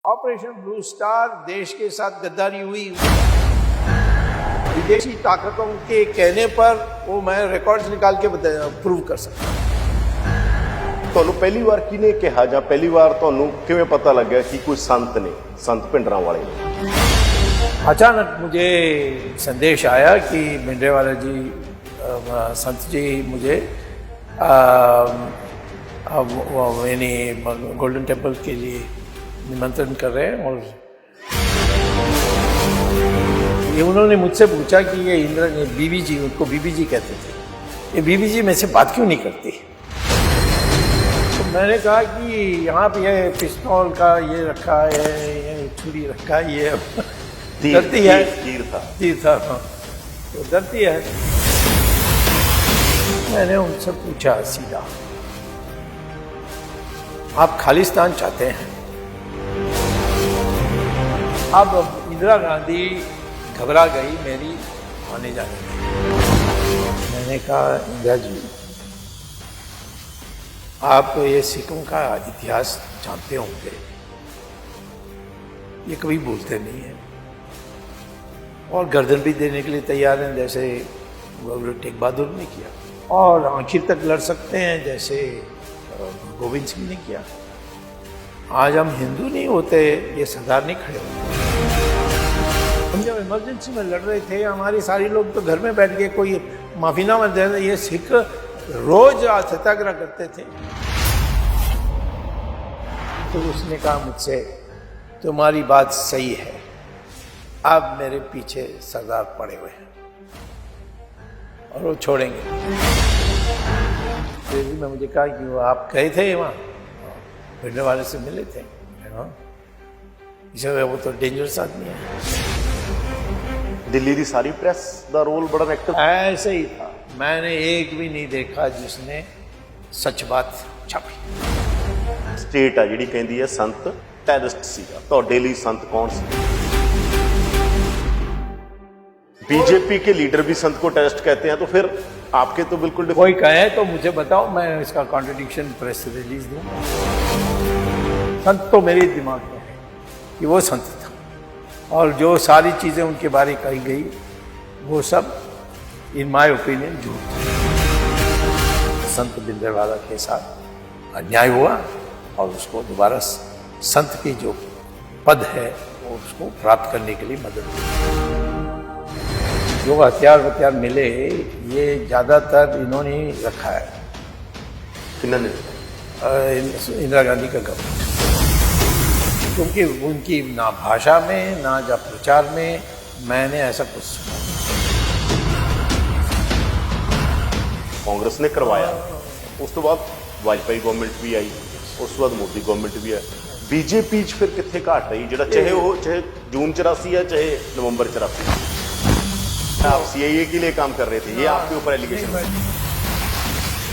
Operation blue star देश के साथ गद्दारी हुई। विदेशी ताकतों के कहने पर वो मैं रिकॉर्ड्स निकाल के प्रूव कर सकता हूँ। ਤੁਹਾਨੂੰ ਪਹਿਲੀ ਵਾਰ ਕਿਹਨੇ ਕਿਹਾ ਜਾਂ ਪਹਿਲੀ ਵਾਰ ਤੁਹਾਨੂੰ ਕਿਵੇਂ ਪਤਾ ਲੱਗਿਆ ਕਿ ਕੋਈ संत भिंडरां वाले ने? अचानक मुझे संदेश आया कि भिंडरेवाला जी संत जी मुझे यानी गोल्डन टेम्पल के लिए निमंत्रण कर रहे हैं। और ये उन्होंने मुझसे पूछा कि ये इंदिरा बीबी जी, उनको बीबी जी कहते थे, ये बीबी जी में से बात क्यों नहीं करती? तो मैंने कहा कि यहाँ पे ये पिस्तौल का ये रखा है, ये छुरी रखा है, ये डरती है, तीर था हाँ, तो डरती है। मैंने उनसे पूछा सीधा, आप खालिस्तान चाहते हैं? अब इंदिरा गांधी घबरा गई मेरी आने जाने में। मैंने कहा इंदिरा जी, आप ये सिखों का इतिहास जानते होंगे, ये कभी भूलते नहीं है और गर्दन भी देने के लिए तैयार हैं जैसे टेक बहादुर ने किया, और आखिर तक लड़ सकते हैं जैसे गोविंद सिंह ने किया। आज हम हिंदू नहीं होते, ये सरदार नहीं खड़े होते। हम जब इमरजेंसी में लड़ रहे थे, हमारे सारे लोग तो घर में बैठ के कोई माफीनामा दे रहे, ये सिख रोज सत्याग्रह करते थे। तो उसने कहा मुझसे, तुम्हारी बात सही है, अब मेरे पीछे सरदार पड़े हुए हैं और वो छोड़ेंगे। फिर भी मैं मुझे कहा कि वो आप गए थे वहाँ, भिंडरेवाले से मिले थे? इसे वो तो डेंजरस आदमी है। दिल्ली की सारी प्रेस का रोल बड़ा एक्टिव ऐसे ही था। मैंने एक भी नहीं देखा जिसने सच बात छापी। स्टेट आ जिहड़ी कहंदी है संत टेररिस्ट सीगा, तुहाडे लई संत कौन सी? बीजेपी के लीडर भी संत को टेररिस्ट कहते हैं, तो फिर आपके तो बिल्कुल कोई कहे तो मुझे बताओ, मैं इसका कॉन्ट्रडिक्शन प्रेस रिलीज दूंगा। संत तो मेरे दिमाग में है कि वो संत था, और जो सारी चीजें उनके बारे कही गई वो सब इन माय ओपिनियन झूठ था। संत भिंडरेवाला के साथ अन्याय हुआ और उसको दोबारा संत की जो पद है वो उसको प्राप्त करने के लिए मदद की। जो हथियार मिले ये ज़्यादातर इन्होंने रखा है, इंदिरा गांधी का गवर्नमेंट, क्योंकि उनकी ना भाषा में ना जब प्रचार में मैंने ऐसा कुछ सुना। कांग्रेस ने करवाया, उस तो बाद वाजपेयी गवर्नमेंट भी आई, उस बाद मोदी गवर्नमेंट भी आई। बीजेपी फिर कितने घाट रही, जो चाहे जून 84 है चाहे नवंबर 84, आप सीआईए के लिए काम कर रहे थे, ये आपके ऊपर एलिगेशन है।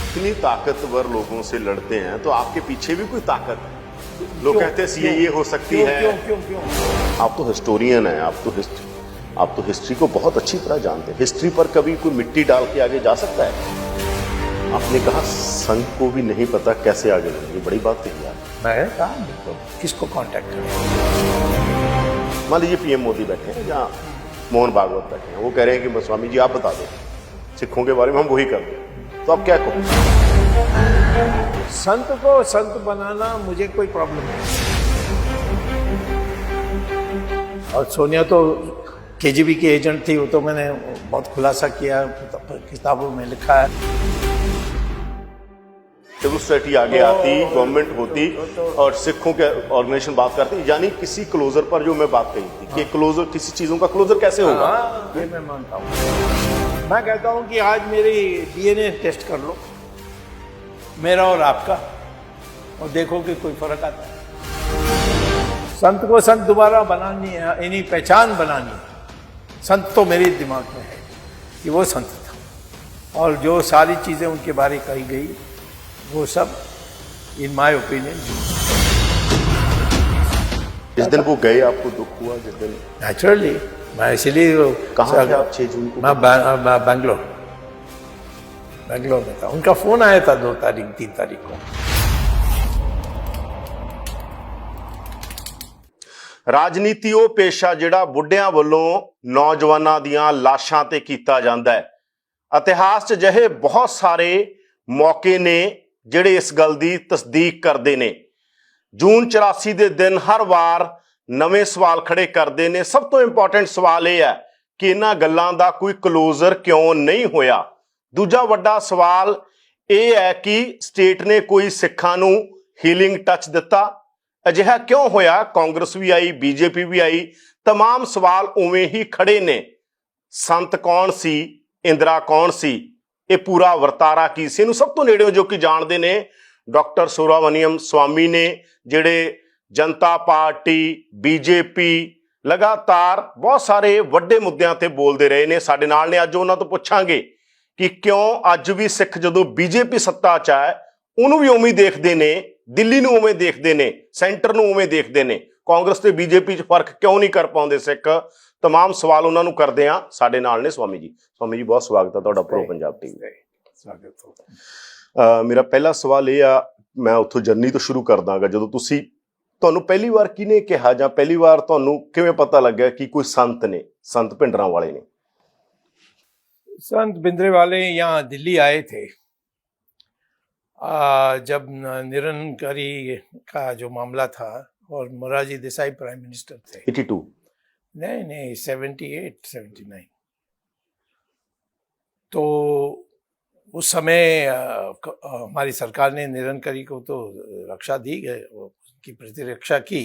इतनी ताकतवर लोगों से लड़ते हैं तो आपके पीछे भी कोई ताकत है। लोग कहते हैं सीआईए हो सकती है। क्यों? आप तो हिस्टोरियन हैं, आप तो हिस्ट्री को बहुत अच्छी तरह जानते हैं। हिस्ट्री पर कभी कोई मिट्टी डाल के आगे जा सकता है? आपने कहा संघ को भी नहीं पता कैसे आगे बढ़ेंगे, बड़ी बात कही यार। मैं कहा किसको कांटेक्ट करें? मान लीजिए पीएम मोदी बैठे हैं, जहाँ मोहन भागवत बैठे हैं, वो कह रहे हैं कि स्वामी जी आप बता दो सिखों के बारे में, हम वही कर दें, तो आप क्या कहोगे? संत को संत बनाना मुझे कोई प्रॉब्लम नहीं। और सोनिया तो केजीबी की एजेंट थी, वो तो मैंने बहुत खुलासा किया, किताबों में लिखा है। जब सोसाइटी आगे आती, गवर्नमेंट होती और सिखों के ऑर्गेनाइजेशन बात करती, यानी किसी क्लोजर पर जो मैं बात कही थी कि क्लोजर, किसी चीजों का क्लोजर कैसे होगा? ये मैं मानता हूँ। मैं कहता हूँ कि आज मेरी डीएनए टेस्ट कर लो, मेरा और आपका, और देखो कि कोई फर्क आता है। संत को संत दोबारा बनानी है, इन्हीं पहचान बनानी है। संत तो मेरे दिमाग में है कि वो संत था, और जो सारी चीजें उनके बारे कही गई वो सब इन माय ओपिनियन। जिस दिन वो गए आपको दुख हुआ? जिस दिन नेचुरली, मैं इसीलिए कहाँ थे आप 6 जून को? मैं बेंगलोर में था। उनका फोन आया था 2 तारीख 3 तारीख को। ਰਾਜਨੀਤੀ ਉਹ ਪੇਸ਼ਾ ਜਿਹੜਾ ਬੁੱਢਿਆਂ ਵੱਲੋਂ ਨੌਜਵਾਨਾਂ ਦੀਆਂ ਲਾਸ਼ਾਂ ਤੇ ਕੀਤਾ ਜਾਂਦਾ ਹੈ। ਇਤਿਹਾਸ 'ਚ ਅਜਿਹੇ ਬਹੁਤ ਸਾਰੇ ਮੌਕੇ ਨੇ ਜਿਹੜੇ ਇਸ ਗੱਲ ਦੀ ਤਸਦੀਕ ਕਰਦੇ ਨੇ। ਜੂਨ 84 ਦੇ ਦਿਨ ਹਰ ਵਾਰ ਨਵੇਂ ਸਵਾਲ ਖੜੇ ਕਰਦੇ ਨੇ। ਸਭ ਤੋਂ ਇੰਪੋਰਟੈਂਟ ਸਵਾਲ ਇਹ ਹੈ ਕਿ ਇਹਨਾਂ ਗੱਲਾਂ ਦਾ ਕੋਈ ਕਲੋਜ਼ਰ ਕਿਉਂ ਨਹੀਂ ਹੋਇਆ। ਦੂਜਾ ਵੱਡਾ ਸਵਾਲ ਇਹ ਹੈ ਕਿ ਸਟੇਟ ਨੇ ਕੋਈ ਸਿੱਖਾਂ ਨੂੰ ਹੀਲਿੰਗ ਟੱਚ ਦਿੱਤਾ? ਅਜਿਹਾ ਕਿਉਂ ਹੋਇਆ? ਕਾਂਗਰਸ ਵੀ ਆਈ, ਬੀਜੇਪੀ ਵੀ ਆਈ, तमाम ਸਵਾਲ ਉਵੇਂ ਹੀ ਖੜੇ ਨੇ। ਸੰਤ ਕੌਣ ਸੀ? ਇੰਦਰਾ ਕੌਣ ਸੀ? ਇਹ ਪੂਰਾ ਵਰਤਾਰਾ ਕੀ ਸੀ? ਇਹਨੂੰ ਸਭ ਤੋਂ ਨੇੜਿਓਂ ਜੋ ਕਿ ਜਾਣਦੇ ਨੇ ਡਾਕਟਰ ਸੁਬਰਾਮਨੀਅਮ ਸਵਾਮੀ ਨੇ, ਜਿਹੜੇ ਜਨਤਾ ਪਾਰਟੀ, ਬੀਜੇਪੀ ਲਗਾਤਾਰ ਬਹੁਤ ਸਾਰੇ ਵੱਡੇ ਮੁੱਦਿਆਂ ਤੇ ਬੋਲਦੇ ਰਹੇ ਨੇ। ਸਾਡੇ ਨਾਲ ਨੇ, ਅੱਜ ਉਹਨਾਂ ਤੋਂ ਪੁੱਛਾਂਗੇ ਕਿ ਕਿਉਂ ਅੱਜ ਵੀ ਸਿੱਖ ਜਦੋਂ ਬੀਜੇਪੀ ਸੱਤਾ 'ਚ ਹੈ ਉਹਨੂੰ ਵੀ ਉਵੇਂ ਦੇਖਦੇ ਨੇ, ਦਿੱਲੀ ਨੂੰ ਉਵੇਂ ਦੇਖਦੇ ਨੇ, ਸੈਂਟਰ ਨੂੰ ਉਵੇਂ ਦੇਖਦੇ ਨੇ। ਕਾਂਗਰਸ ਤੇ ਬੀਜੇਪੀ 'ਚ ਫਰਕ ਕਿਉਂ ਨਹੀਂ ਕਰ ਪਾਉਂਦੇ ਸਿੱਖ? तमाम ਸਵਾਲ ਉਹਨਾਂ ਨੂੰ ਕਰਦੇ ਆ। ਸਾਡੇ ਨਾਲ ਨੇ ਸਵਾਮੀ ਜੀ। ਸਵਾਮੀ ਜੀ, ਬਹੁਤ ਸਵਾਗਤ ਹੈ ਤੁਹਾਡਾ ਪ੍ਰੋ ਪੰਜਾਬ ਟੀਵੀ। ਸਵਾਗਤ ਹੋ। ਮੇਰਾ ਪਹਿਲਾ ਸਵਾਲ ਇਹ ਆ, ਮੈਂ ਉੱਥੋਂ ਜਰਨੀ ਤੋਂ ਸ਼ੁਰੂ ਕਰ ਦਾਂਗਾ। ਜਦੋਂ ਤੁਹਾਨੂੰ ਪਹਿਲੀ ਵਾਰ ਕਿਹਨੇ ਕਿਹਾ ਜਾਂ ਪਹਿਲੀ ਵਾਰ ਤੁਹਾਨੂੰ ਕਿਵੇਂ ਪਤਾ ਲੱਗਿਆ ਕਿ ਕੋਈ ਸੰਤ ਨੇ, ਸੰਤ ਭਿੰਡਰਾਂ ਵਾਲੇ ਨੇ? संत भिंडरे वाले यहाँ दिल्ली आए थे जब निरंकारी का जो मामला था और मोरारजी देसाई प्राइम मिनिस्टर थे। 82? नहीं 78 79। तो उस समय हमारी सरकार ने निरंकारी को तो रक्षा दी गई, उसकी प्रतिरक्षा की,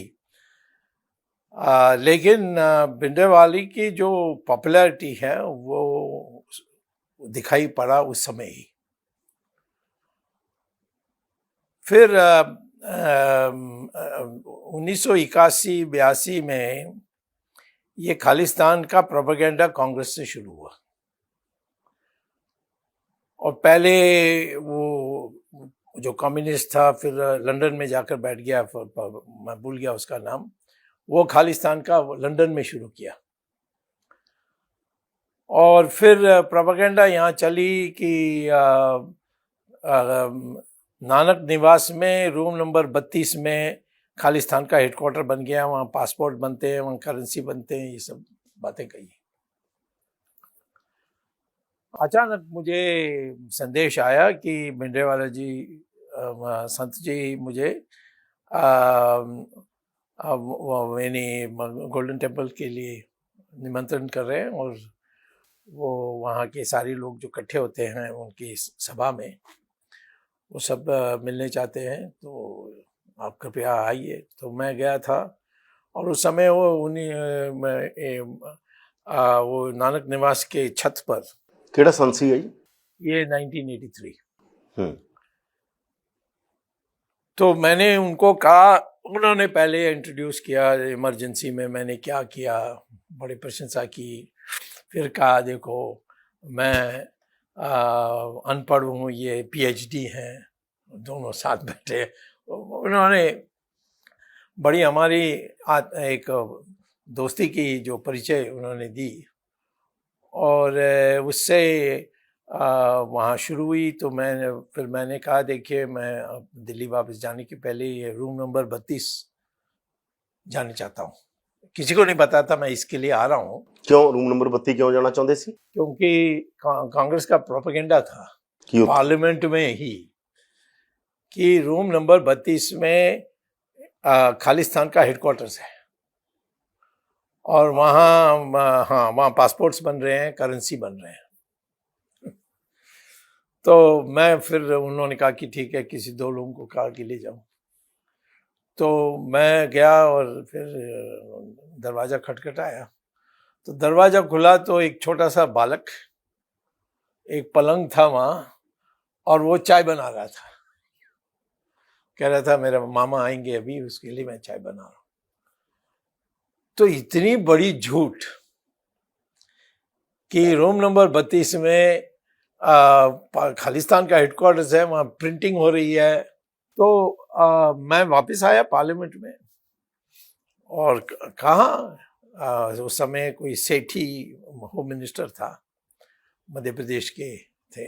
लेकिन भिंडरवाले की जो पॉपुलैरिटी है वो दिखाई पड़ा उस समय ही। फिर 1981-82 में ये खालिस्तान का प्रोपेगेंडा कांग्रेस से शुरू हुआ। और पहले वो जो कम्युनिस्ट था फिर लंदन में जाकर बैठ गया, मैं भूल गया उसका नाम, वो खालिस्तान का लंदन में शुरू किया। और फिर प्रोपेगेंडा यहाँ चली कि नानक निवास में रूम नंबर 32 में खालिस्तान का हेडक्वार्टर बन गया, वहाँ पासपोर्ट बनते हैं, वहाँ करेंसी बनते हैं, ये सब बातें कही। अचानक मुझे संदेश आया कि भिंडरेवाला जी, संत जी मुझे गोल्डन टेम्पल के लिए निमंत्रण कर रहे हैं और वो वहाँ के सारे लोग जो इकट्ठे होते हैं उनकी सभा में वो सब मिलने चाहते हैं, तो आप कृपया आइए। तो मैं गया था और उस समय वो वो नानक निवास के छत पर। केड़ा सन सी है ये 1983। तो मैंने उनको कहा, उन्होंने पहले इंट्रोड्यूस किया, इमरजेंसी में मैंने क्या किया, बड़ी प्रशंसा की। फिर कहा देखो मैं अनपढ़ हूँ, ये PhD हैं, दोनों साथ बैठे। उन्होंने बड़ी हमारी एक दोस्ती की जो परिचय उन्होंने दी और उससे वहाँ शुरू हुई। तो फिर मैंने कहा देखिए मैं दिल्ली वापस जाने के पहले ये रूम नंबर 32 जाना चाहता हूँ। किसी को नहीं पता था मैं इसके लिए आ रहा हूँ। क्यों रूम नंबर 32 क्यों जाना चाहते सी? क्योंकि कांग्रेस का प्रोपेगेंडा था पार्लियामेंट में ही कि रूम नंबर 32 में खालिस्तान का हेडक्वार्टर्स है और वहाँ पासपोर्ट्स बन रहे हैं, करेंसी बन रहे हैं। तो मैं फिर उन्होंने कहा कि ठीक है, किसी 2 लोगों को कहा कि ले जाऊँ। तो मैं गया और फिर दरवाज़ा खटखटाया, तो दरवाज़ा खुला तो एक छोटा सा बालक, एक पलंग था वहाँ और वो चाय बना रहा था। कह रहा था मेरा मामा आएंगे अभी, उसके लिए मैं चाय बना रहा हूँ। तो इतनी बड़ी झूठ कि रूम नंबर 32 में खालिस्तान का हेडक्वार्टर्स है, वहाँ प्रिंटिंग हो रही है। तो मैं वापस आया पार्लियामेंट में और कहा उस समय कोई सेठी होम मिनिस्टर था, मध्य प्रदेश के थे।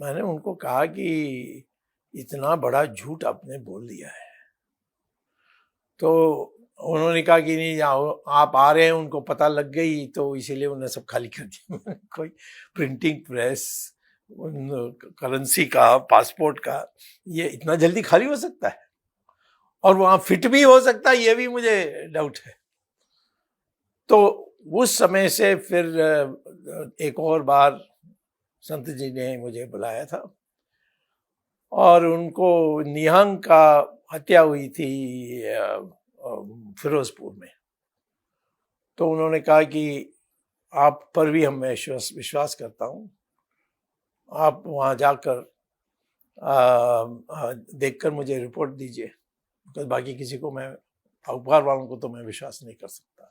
मैंने उनको कहा कि इतना बड़ा झूठ आपने बोल दिया है। तो उन्होंने कहा कि नहीं आप आ रहे हैं, उनको पता लग गई तो इसीलिए उन्होंने सब खाली कर दिया। कोई प्रिंटिंग प्रेस, करेंसी का, पासपोर्ट का, ये इतना जल्दी खाली हो सकता है और वहां फिट भी हो सकता है, ये भी मुझे डाउट है। तो उस समय से फिर एक और बार संत जी ने मुझे बुलाया था और उनको निहंग का हत्या हुई थी फिरोजपुर में। तो उन्होंने कहा कि आप पर भी हम विश्वास करता हूँ, आप वहाँ जाकर देखकर मुझे रिपोर्ट दीजिए, तो बाकी किसी को मैं, अखबार वालों को तो मैं विश्वास नहीं कर सकता।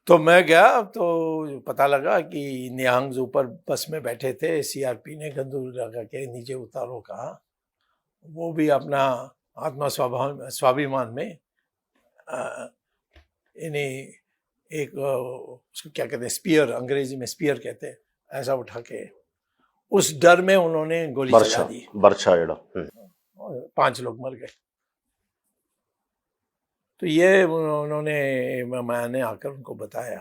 तो मैं गया तो पता लगा कि निहंग ऊपर बस में बैठे थे, सीआरपी ने गंदूर लगा के नीचे उतारो कहा। वो भी अपना आत्मा स्वाभिमान में इन्हें एक उसको क्या कहते हैं, स्पीयर, अंग्रेजी में स्पीयर कहते हैं, ऐसा उठा के उस डर में उन्होंने गोली चला दी। बर्छा जेड़ा, 5 लोग मर गए। तो ये उन्होंने, मैंने आकर उनको बताया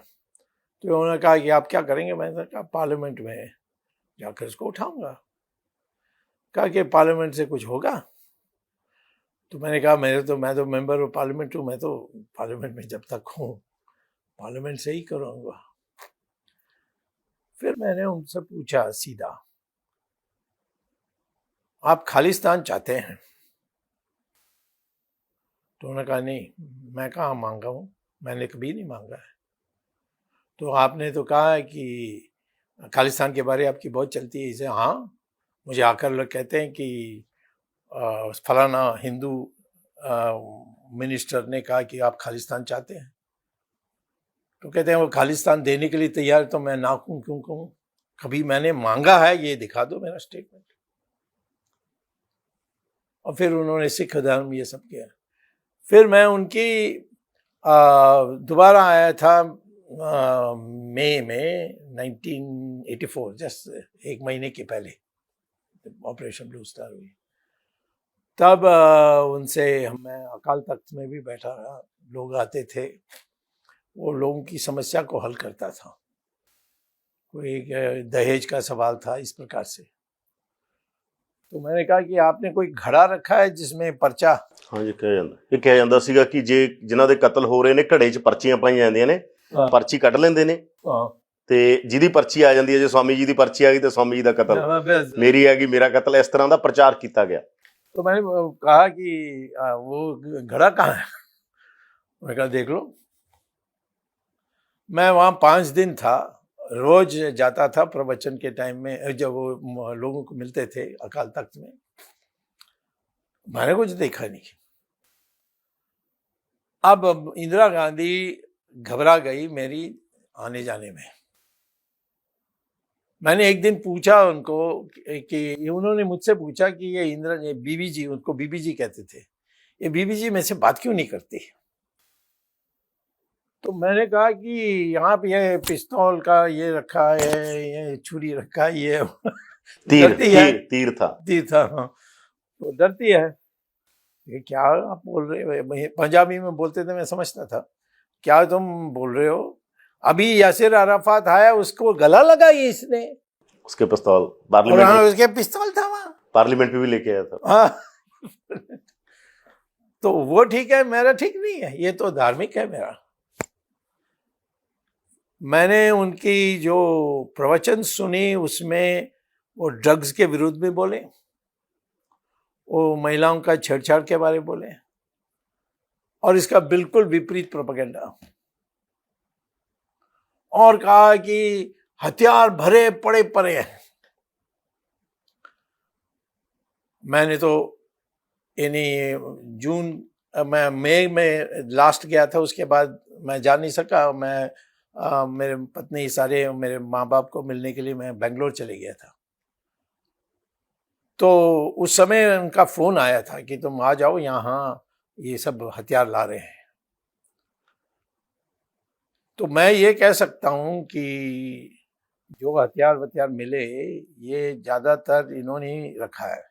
तो उन्होंने कहा कि आप क्या करेंगे? मैंने कहा पार्लियामेंट में जाकर इसको उठाऊंगा। कहा कि पार्लियामेंट से कुछ होगा? तो मैंने कहा मैं तो मेंबर ऑफ पार्लियामेंट हूँ, मैं तो पार्लियामेंट में जब तक हूँ पार्लियामेंट से ही करूँगा। फिर मैंने उनसे पूछा सीधा, आप खालिस्तान चाहते हैं? तो उन्होंने कहा नहीं, मैं कहाँ मांगा हूँ, मैंने कभी नहीं मांगा है। तो आपने तो कहा है कि खालिस्तान के बारे आपकी बहुत चलती है, इसे हाँ, मुझे आकर लोग कहते हैं कि फलाना हिंदू मिनिस्टर ने कहा कि आप खालिस्तान चाहते हैं। तो कहते हैं वो खालिस्तान देने के लिए तैयार, तो मैं ना कहूँ क्यों कहूँ? कभी मैंने मांगा है? ये दिखा दो मेरा स्टेटमेंट। और फिर उन्होंने सिख धर्म ये सब किया। फिर मैं उनकी दोबारा आया था मई में 1984, जस्ट 1 महीने के पहले ऑपरेशन ब्लू स्टार हुई। तब उनसे मैं अकाल तख्त में भी बैठा रहा, लोग आते थे, वो लोगों की समस्या को हल करता था। कोई दहेज का सवाल था, इस प्रकार से। तो मैंने कहा कि आपने कोई घड़ा रखा है जिसमें पर्चा? हाँ जी, कहा ਜਾਂਦਾ ਸੀਗਾ ਕਿ ਜੇ ਜਿਨ੍ਹਾਂ ਦੇ ਕਤਲ ਹੋ ਰਹੇ ਨੇ ਘੜੇ 'ਚ ਪਰਚੀਆਂ ਪਾਈਆਂ ਜਾਂਦੀਆਂ ਨੇ, ਪਰਚੀ ਕੱਢ ਲੈਂਦੇ ਨੇ ਤੇ ਜਿਹਦੀ ਪਰਚੀ ਆ ਜਾਂਦੀ ਹੈ, ਜੇ स्वामी जी ਦੀ ਪਰਚੀ ਆ ਗਈ ਤਾਂ स्वामी जी ਦਾ ਕਤਲ, ਮੇਰੀ ਆ ਗਈ ਮੇਰਾ ਕਤਲ, ਇਸ ਤਰ੍ਹਾਂ ਦਾ ਪ੍ਰਚਾਰ ਕੀਤਾ ਗਿਆ। तो मैंने कहा कि वो घड़ा कहाँ है? मैंने कहा देख लो। मैं वहाँ 5 दिन था, रोज जाता था प्रवचन के टाइम में, जब वो लोगों को मिलते थे अकाल तख्त में, मैंने कुछ देखा नहीं। अब इंदिरा गांधी घबरा गई मेरी आने जाने में। मैंने एक दिन पूछा उनको कि उन्होंने मुझसे पूछा कि ये बीबी जी, उनको बीबी जी कहते थे, ये बीबी जी मेरे से बात क्यों नहीं करती? तो मैंने कहा कि यहाँ पे ये पिस्तौल का ये रखा है, ये छुरी रखा है, ये तीर था, हाँ, तो डरती है। ये क्या आप बोल रहे हो? पंजाबी में बोलते थे, मैं समझता था, क्या तुम बोल रहे हो? अभी यासिर अराफात आया, उसको गला लगाई इसने, उसके पिस्तौल, उसके पिस्तौल था वहां, पार्लियामेंट में भी लेके आया था। हाँ। तो वो ठीक है, मेरा ठीक नहीं है, ये तो धार्मिक है मेरा। मैंने उनकी जो प्रवचन सुनी उसमें वो ड्रग्स के विरुद्ध में बोले, वो महिलाओं का छेड़छाड़ के बारे में बोले, और इसका बिल्कुल विपरीत प्रोपेगेंडा, और कहा कि हथियार भरे पड़े पड़े हैं। मैंने तो जून मैं मई में लास्ट गया था, उसके बाद मैं जा नहीं सका। मैं मेरे पत्नी सारे मेरे माँ बाप को मिलने के लिए मैं बेंगलोर चले गया था। तो उस समय उनका फोन आया था कि तुम आ जाओ, यहाँ ये सब हथियार ला रहे हैं। तो मैं ये कह सकता हूँ कि जो हथियार मिले, ये ज्यादातर इन्होंने रखा है।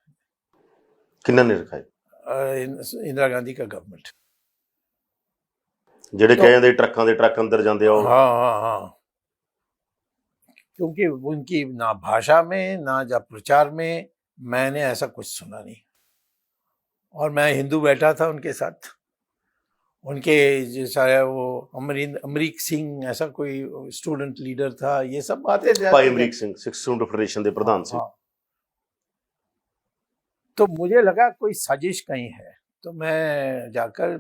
किन्ना ने रखा है? इंदिरा गांधी का गवर्नमेंट। ਜਿਹੜੇ ਕਹਿੰਦੇ ਟਰੱਕਾਂ ਦੇ ਟਰੱਕ ਅੰਦਰ ਜਾਂਦੇ ਆ ਉਹ हाँ हाँ हाँ, क्योंकि उनकी ना भाषा में ना जब प्रचार में मैंने ऐसा कुछ सुना नहीं। और मैं हिंदू बैठा था उनके साथ, उनके जैसा है वो अमरीक सिंह ऐसा कोई स्टूडेंट लीडर था, ये सब बातें ਭਾਈ ਅਮਰੀਕ ਸਿੰਘ ਸਿੱਖ ਸਟੂਡੈਂਟ ਫੈਡरेशन ਦੇ ਪ੍ਰਧਾਨ ਸੀ। हाँ। तो मुझे लगा कोई साजिश कहीं है, तो मैं जाकर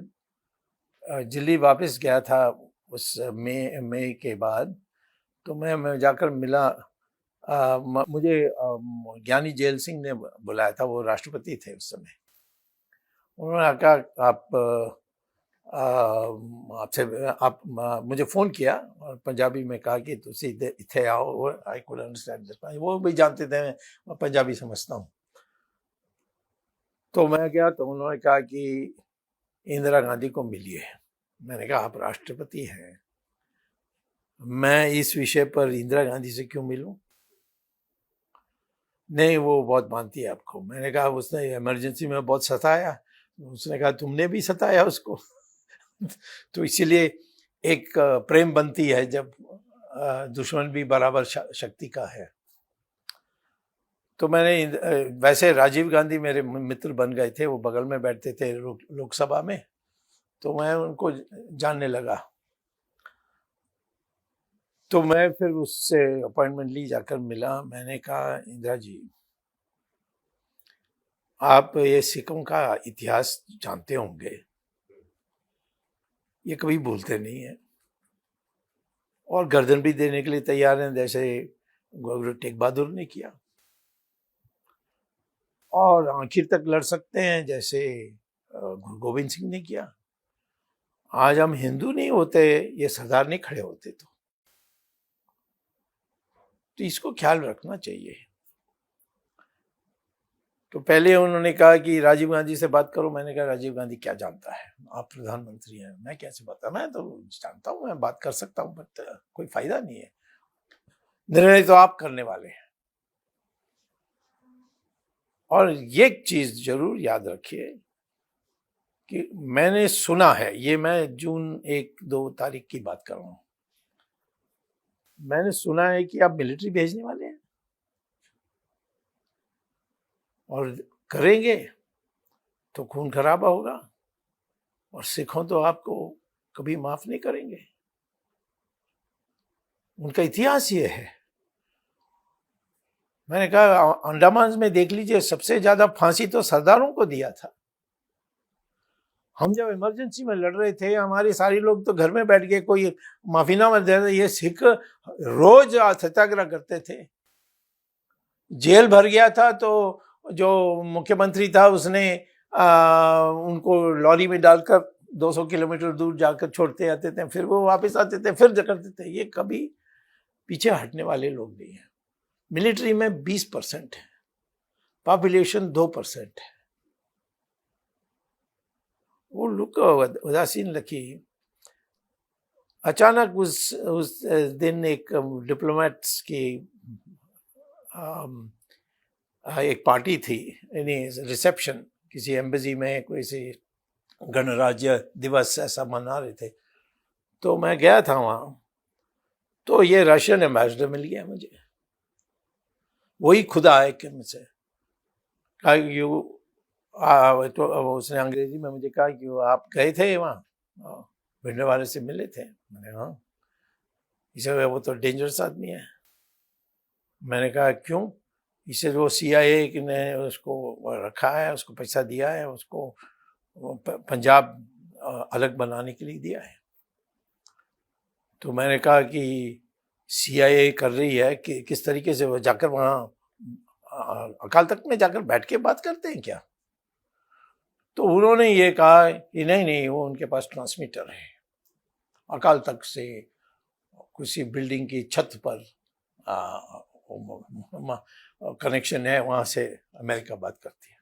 दिल्ली वापस गया था उस मई के बाद। तो मैं जाकर मिला, मुझे ज्ञानी जेल सिंह ने बुलाया था, वो राष्ट्रपति थे उस समय। उन्होंने कहा आप मुझे फ़ोन किया और पंजाबी में कहा कि तुसी इथे आओ। आई कुड अंडरस्टैंड, वो भी जानते थे मैं पंजाबी समझता हूँ। तो मैं गया तो उन्होंने कहा कि इंदिरा गांधी को मिलिए। मैंने कहा आप राष्ट्रपति हैं, मैं इस विषय पर इंदिरा गांधी से क्यों मिलूं? नहीं, वो बहुत मानती है आपको। मैंने कहा उसने इमरजेंसी में बहुत सताया। उसने कहा तुमने भी सताया उसको। तो इसीलिए एक प्रेम बनती है जब दुश्मन भी बराबर शक्ति का है। तो मैंने वैसे राजीव गांधी मेरे मित्र बन गए थे, वो बगल में बैठते थे लोकसभा में, तो मैं उनको जानने लगा। तो मैं फिर उससे अपॉइंटमेंट ली, जाकर मिला। मैंने कहा इंदिरा जी, आप ये सिखों का इतिहास जानते होंगे, ये कभी भूलते नहीं है और गर्दन भी देने के लिए तैयार हैं, जैसे गुरु तेग बहादुर ने किया, और आखिर तक लड़ सकते हैं जैसे गुरु गोविंद सिंह ने किया। आज हम हिंदू नहीं होते, ये सरदार नहीं खड़े होते। तो इसको ख्याल रखना चाहिए। तो पहले उन्होंने कहा कि राजीव गांधी से बात करो। मैंने कहा राजीव गांधी क्या जानता है, आप प्रधानमंत्री हैं, मैं कैसे बता, मैं तो जानता हूँ, मैं बात कर सकता हूँ, बट कोई फायदा नहीं है, निर्णय तो आप करने वाले हैं। और ये चीज जरूर याद रखिए कि मैंने सुना है, ये मैं जून 1-2 तारीख की बात कर रहा हूँ, मैंने सुना है कि आप मिलिट्री भेजने वाले हैं और करेंगे तो खून खराबा होगा, और सिखों तो आपको कभी माफ नहीं करेंगे। उनका इतिहास ये है। मैंने कहा अंडमान में देख लीजिए, सबसे ज्यादा फांसी तो सरदारों को दिया था। हम जब इमरजेंसी में लड़ रहे थे, हमारे सारे लोग तो घर में बैठ गए, कोई माफीनामा दे रहे। ये सिख रोज सत्याग्रह करते थे। जेल भर गया था तो जो मुख्यमंत्री था उसने उनको लॉरी में डालकर 200 किलोमीटर दूर जाकर छोड़ते आते थे, फिर वो वापस आते थे, फिर करते थे। ये कभी पीछे हटने वाले लोग नहीं हैं। मिलिट्री में 20% है, पॉपुलेशन 2% है। वो लोग उदासीन रखी। अचानक उस दिन एक डिप्लोमेट्स की एक पार्टी थी, यानी रिसेप्शन, किसी एम्बेसी में कोई सी गणराज्य दिवस ऐसा मना रहे थे। तो मैं गया था वहाँ, तो ये रशियन एम्बेसडर मिल गया मुझे। वही खुदा है कि मुझसे कहा तो उसने अंग्रेजी में मुझे कहा कि आप गए थे वहाँ, भिंडर वाले से मिले थे। मैंने हाँ। इसे वो तो डेंजरस आदमी है। मैंने कहा क्यों? इसे वो CIA ने उसको रखा है, उसको पैसा दिया है, उसको पंजाब अलग बनाने के लिए दिया है। तो मैंने कहा कि CIA कर रही है कि किस तरीके से वो जाकर वहाँ अकाल तख्त में जाकर बैठ के बात करते हैं क्या? तो उन्होंने ये कहा कि नहीं, वो उनके पास ट्रांसमीटर है, अकाल तख्त से किसी बिल्डिंग की छत पर कनेक्शन है, वहाँ से अमेरिका बात करती है।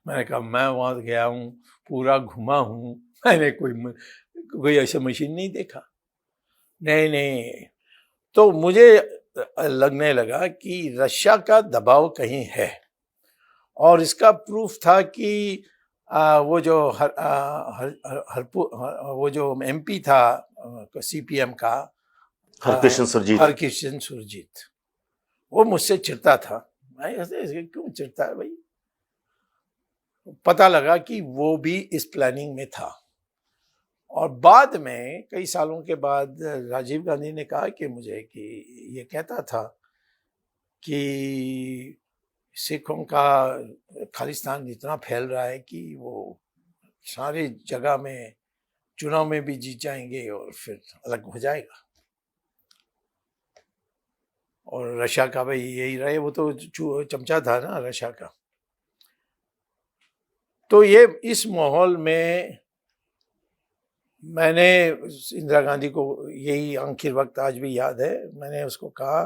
मैंने कहा मैं वहाँ गया हूँ, पूरा घुमा हूँ, मैंने कोई ऐसा मशीन नहीं देखा। नहीं। तो मुझे लगने लगा कि रशिया का दबाव कहीं है, और इसका प्रूफ था कि वो जो वो जो एमपी था सीपीएम का, हरकिशन सुरजीत। हरकिशन सुरजीत, वो मुझसे चिढ़ता था। मैं ऐसे क्यों चिढ़ता है भाई? पता लगा कि वो भी इस प्लानिंग में था। और बाद में कई सालों के बाद राजीव गांधी ने कहा कि मुझे कि ये कहता था कि सिखों का खालिस्तान इतना फैल रहा है कि वो सारे जगह में चुनाव में भी जीत जाएंगे और फिर अलग हो जाएगा। और रशिया का भाई यही रहे, वो तो चमचा था ना रशिया का। तो ये इस माहौल में मैंने इंदिरा गांधी को यही आखिर वक्त आज भी याद है, मैंने उसको कहा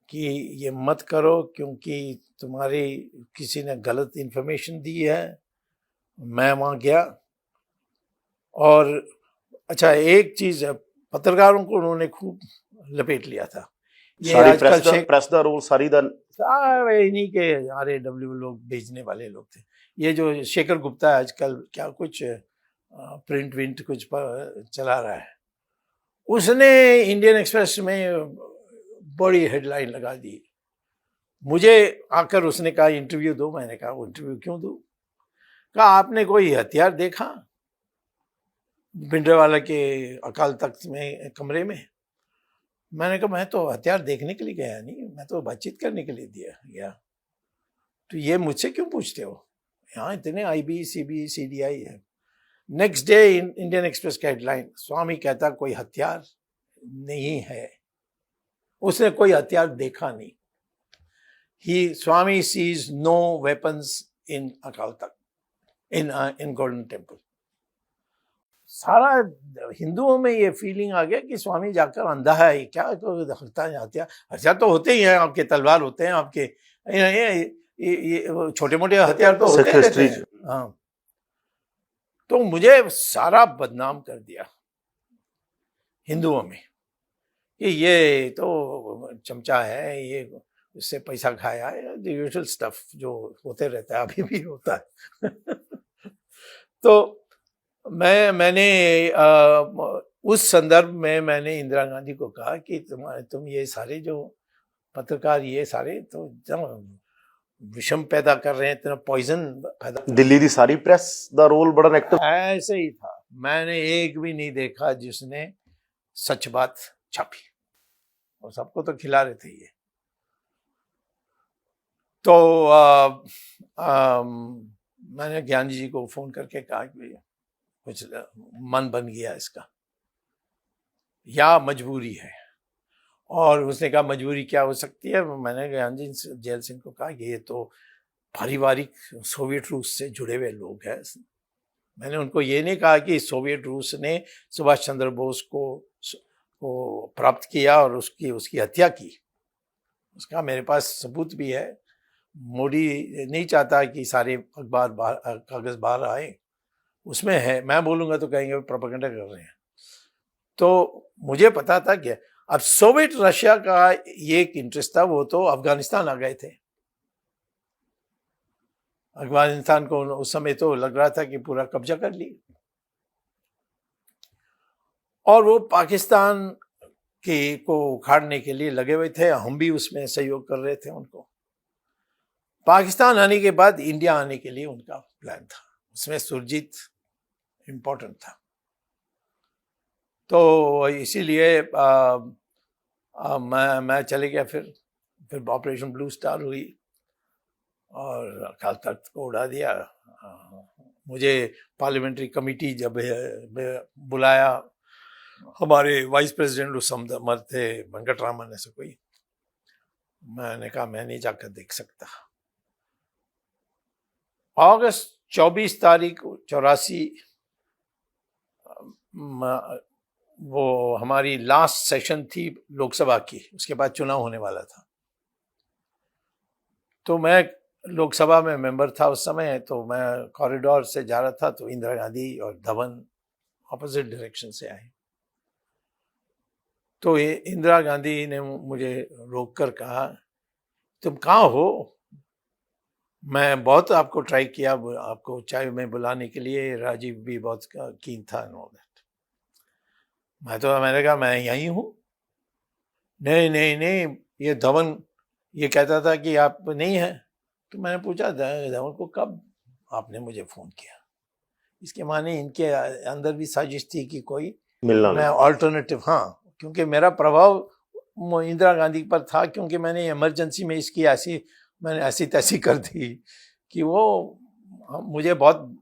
कि ये मत करो क्योंकि तुम्हारी किसी ने गलत इन्फॉर्मेशन दी है। मैं वहाँ गया और अच्छा एक चीज़ है, पत्रकारों को उन्होंने खूब लपेट लिया था। ये सारी आजकल प्रेस दा रोल सारी दा इन्हीं के RAW लोग भेजने वाले लोग थे। ये जो शेखर गुप्ता आजकल क्या कुछ प्रिंट विंट कुछ पर चला रहा है, उसने इंडियन एक्सप्रेस में बड़ी हेडलाइन लगा दी। मुझे आकर उसने कहा इंटरव्यू दो। मैंने कहा वो इंटरव्यू क्यों दूं? कहा आपने कोई हथियार देखा भिंडरावाला के अकाल तख्त में कमरे में? मैंने कहा मैं तो हथियार देखने के लिए गया नहीं, मैं तो बातचीत करने के लिए गया। तो ये मुझसे क्यों पूछते हो? यहाँ इतने IB CB CDI है। नेक्स्ट डे इंडियन एक्सप्रेस का हेडलाइन, स्वामी कहता कोई हथियार नहीं है, उसने कोई हथियार देखा नहीं। स्वामी सीज नो वेपन्स इन अकाल तख्त, इन गोल्डन टेम्पल। सारा हिंदुओं में ये फीलिंग आ गया कि स्वामी जाकर अंधा है क्या, तो हथियार तो होते ही हैं आपके, तलवार होते हैं आपके, ये छोटे मोटे हथियार तो होते हैं। हाँ, तो मुझे सारा बदनाम कर दिया हिंदुओं में कि ये तो चमचा है, ये इससे पैसा खाया है, यूजुअल स्टफ जो होते रहता है, अभी भी होता है। तो मैंने उस संदर्भ में मैंने इंदिरा गांधी को कहा कि तुम ये सारे जो पत्रकार ये सारे तो विषम पैदा कर रहे हैं, इतना पॉइजन पैदा। दिल्ली दी सारी प्रेस दा रोल बड़ा एक्टिव ऐसे ही था। मैंने एक भी नहीं देखा जिसने सच बात छापी, और सबको तो खिला रहे थे ये। तो मैंने ज्ञान जी को फोन करके कहा कि कुछ मन बन गया इसका, या मजबूरी है। और उसने कहा मजबूरी क्या हो सकती है? मैंने ज्ञान जी जैल सिंह को कहा कि ये तो पारिवारिक सोवियत रूस से जुड़े हुए लोग हैं। मैंने उनको ये नहीं कहा कि सोवियत रूस ने सुभाष चंद्र बोस को प्राप्त किया और उसकी हत्या की। उसका मेरे पास सबूत भी है। मोदी नहीं चाहता कि सारे कागज बाहर आए, उसमें है। मैं बोलूंगा तो कहेंगे प्रोपेगेंडा कर रहे हैं। तो मुझे पता था कि अब सोवियत रशिया का ये एक इंटरेस्ट था, वो तो अफगानिस्तान आ गए थे। अफगानिस्तान को उस समय तो लग रहा था कि पूरा कब्जा कर ली, और वो पाकिस्तान को उखाड़ने के लिए लगे हुए थे। हम भी उसमें सहयोग कर रहे थे उनको। पाकिस्तान आने के बाद इंडिया आने के लिए उनका प्लान था, उसमें सुरजीत इम्पोर्टेंट था। तो इसीलिए मैं चले गया। फिर ऑपरेशन ब्लू स्टार हुई और अकाल तख्त को उड़ा दिया। मुझे पार्लियामेंट्री कमेटी जब बुलाया, हमारे वाइस प्रेसिडेंट उस समय थे वेंकटरामन ऐसे कोई। मैंने कहा मैं नहीं जाकर देख सकता। अगस्त 24 तारीख 84 वो हमारी लास्ट सेशन थी लोकसभा की, उसके बाद चुनाव होने वाला था। तो मैं लोकसभा में मेंबर था उस समय, तो मैं कॉरिडोर से जा रहा था तो इंदिरा गांधी और धवन ऑपोजिट डायरेक्शन से आए। तो इंदिरा गांधी ने मुझे रोककर कहा तुम कहाँ हो? मैं बहुत आपको ट्राई किया, आपको चाय में बुलाने के लिए, राजीव भी बहुत कीन था नो दैट। मैंने कहा मैं यहीं हूँ। नहीं नहीं नहीं, ये धवन ये कहता था कि आप नहीं हैं। तो मैंने पूछा धवन को कब आपने मुझे फ़ोन किया? इसके माने इनके अंदर भी साजिश थी कि कोई मिलना मैं नहीं। ऑल्टरनेटिव, हाँ, क्योंकि मेरा प्रभाव इंदिरा गांधी पर था, क्योंकि मैंने इमरजेंसी में इसकी मैंने ऐसी तैसी कर दी कि वो मुझे बहुत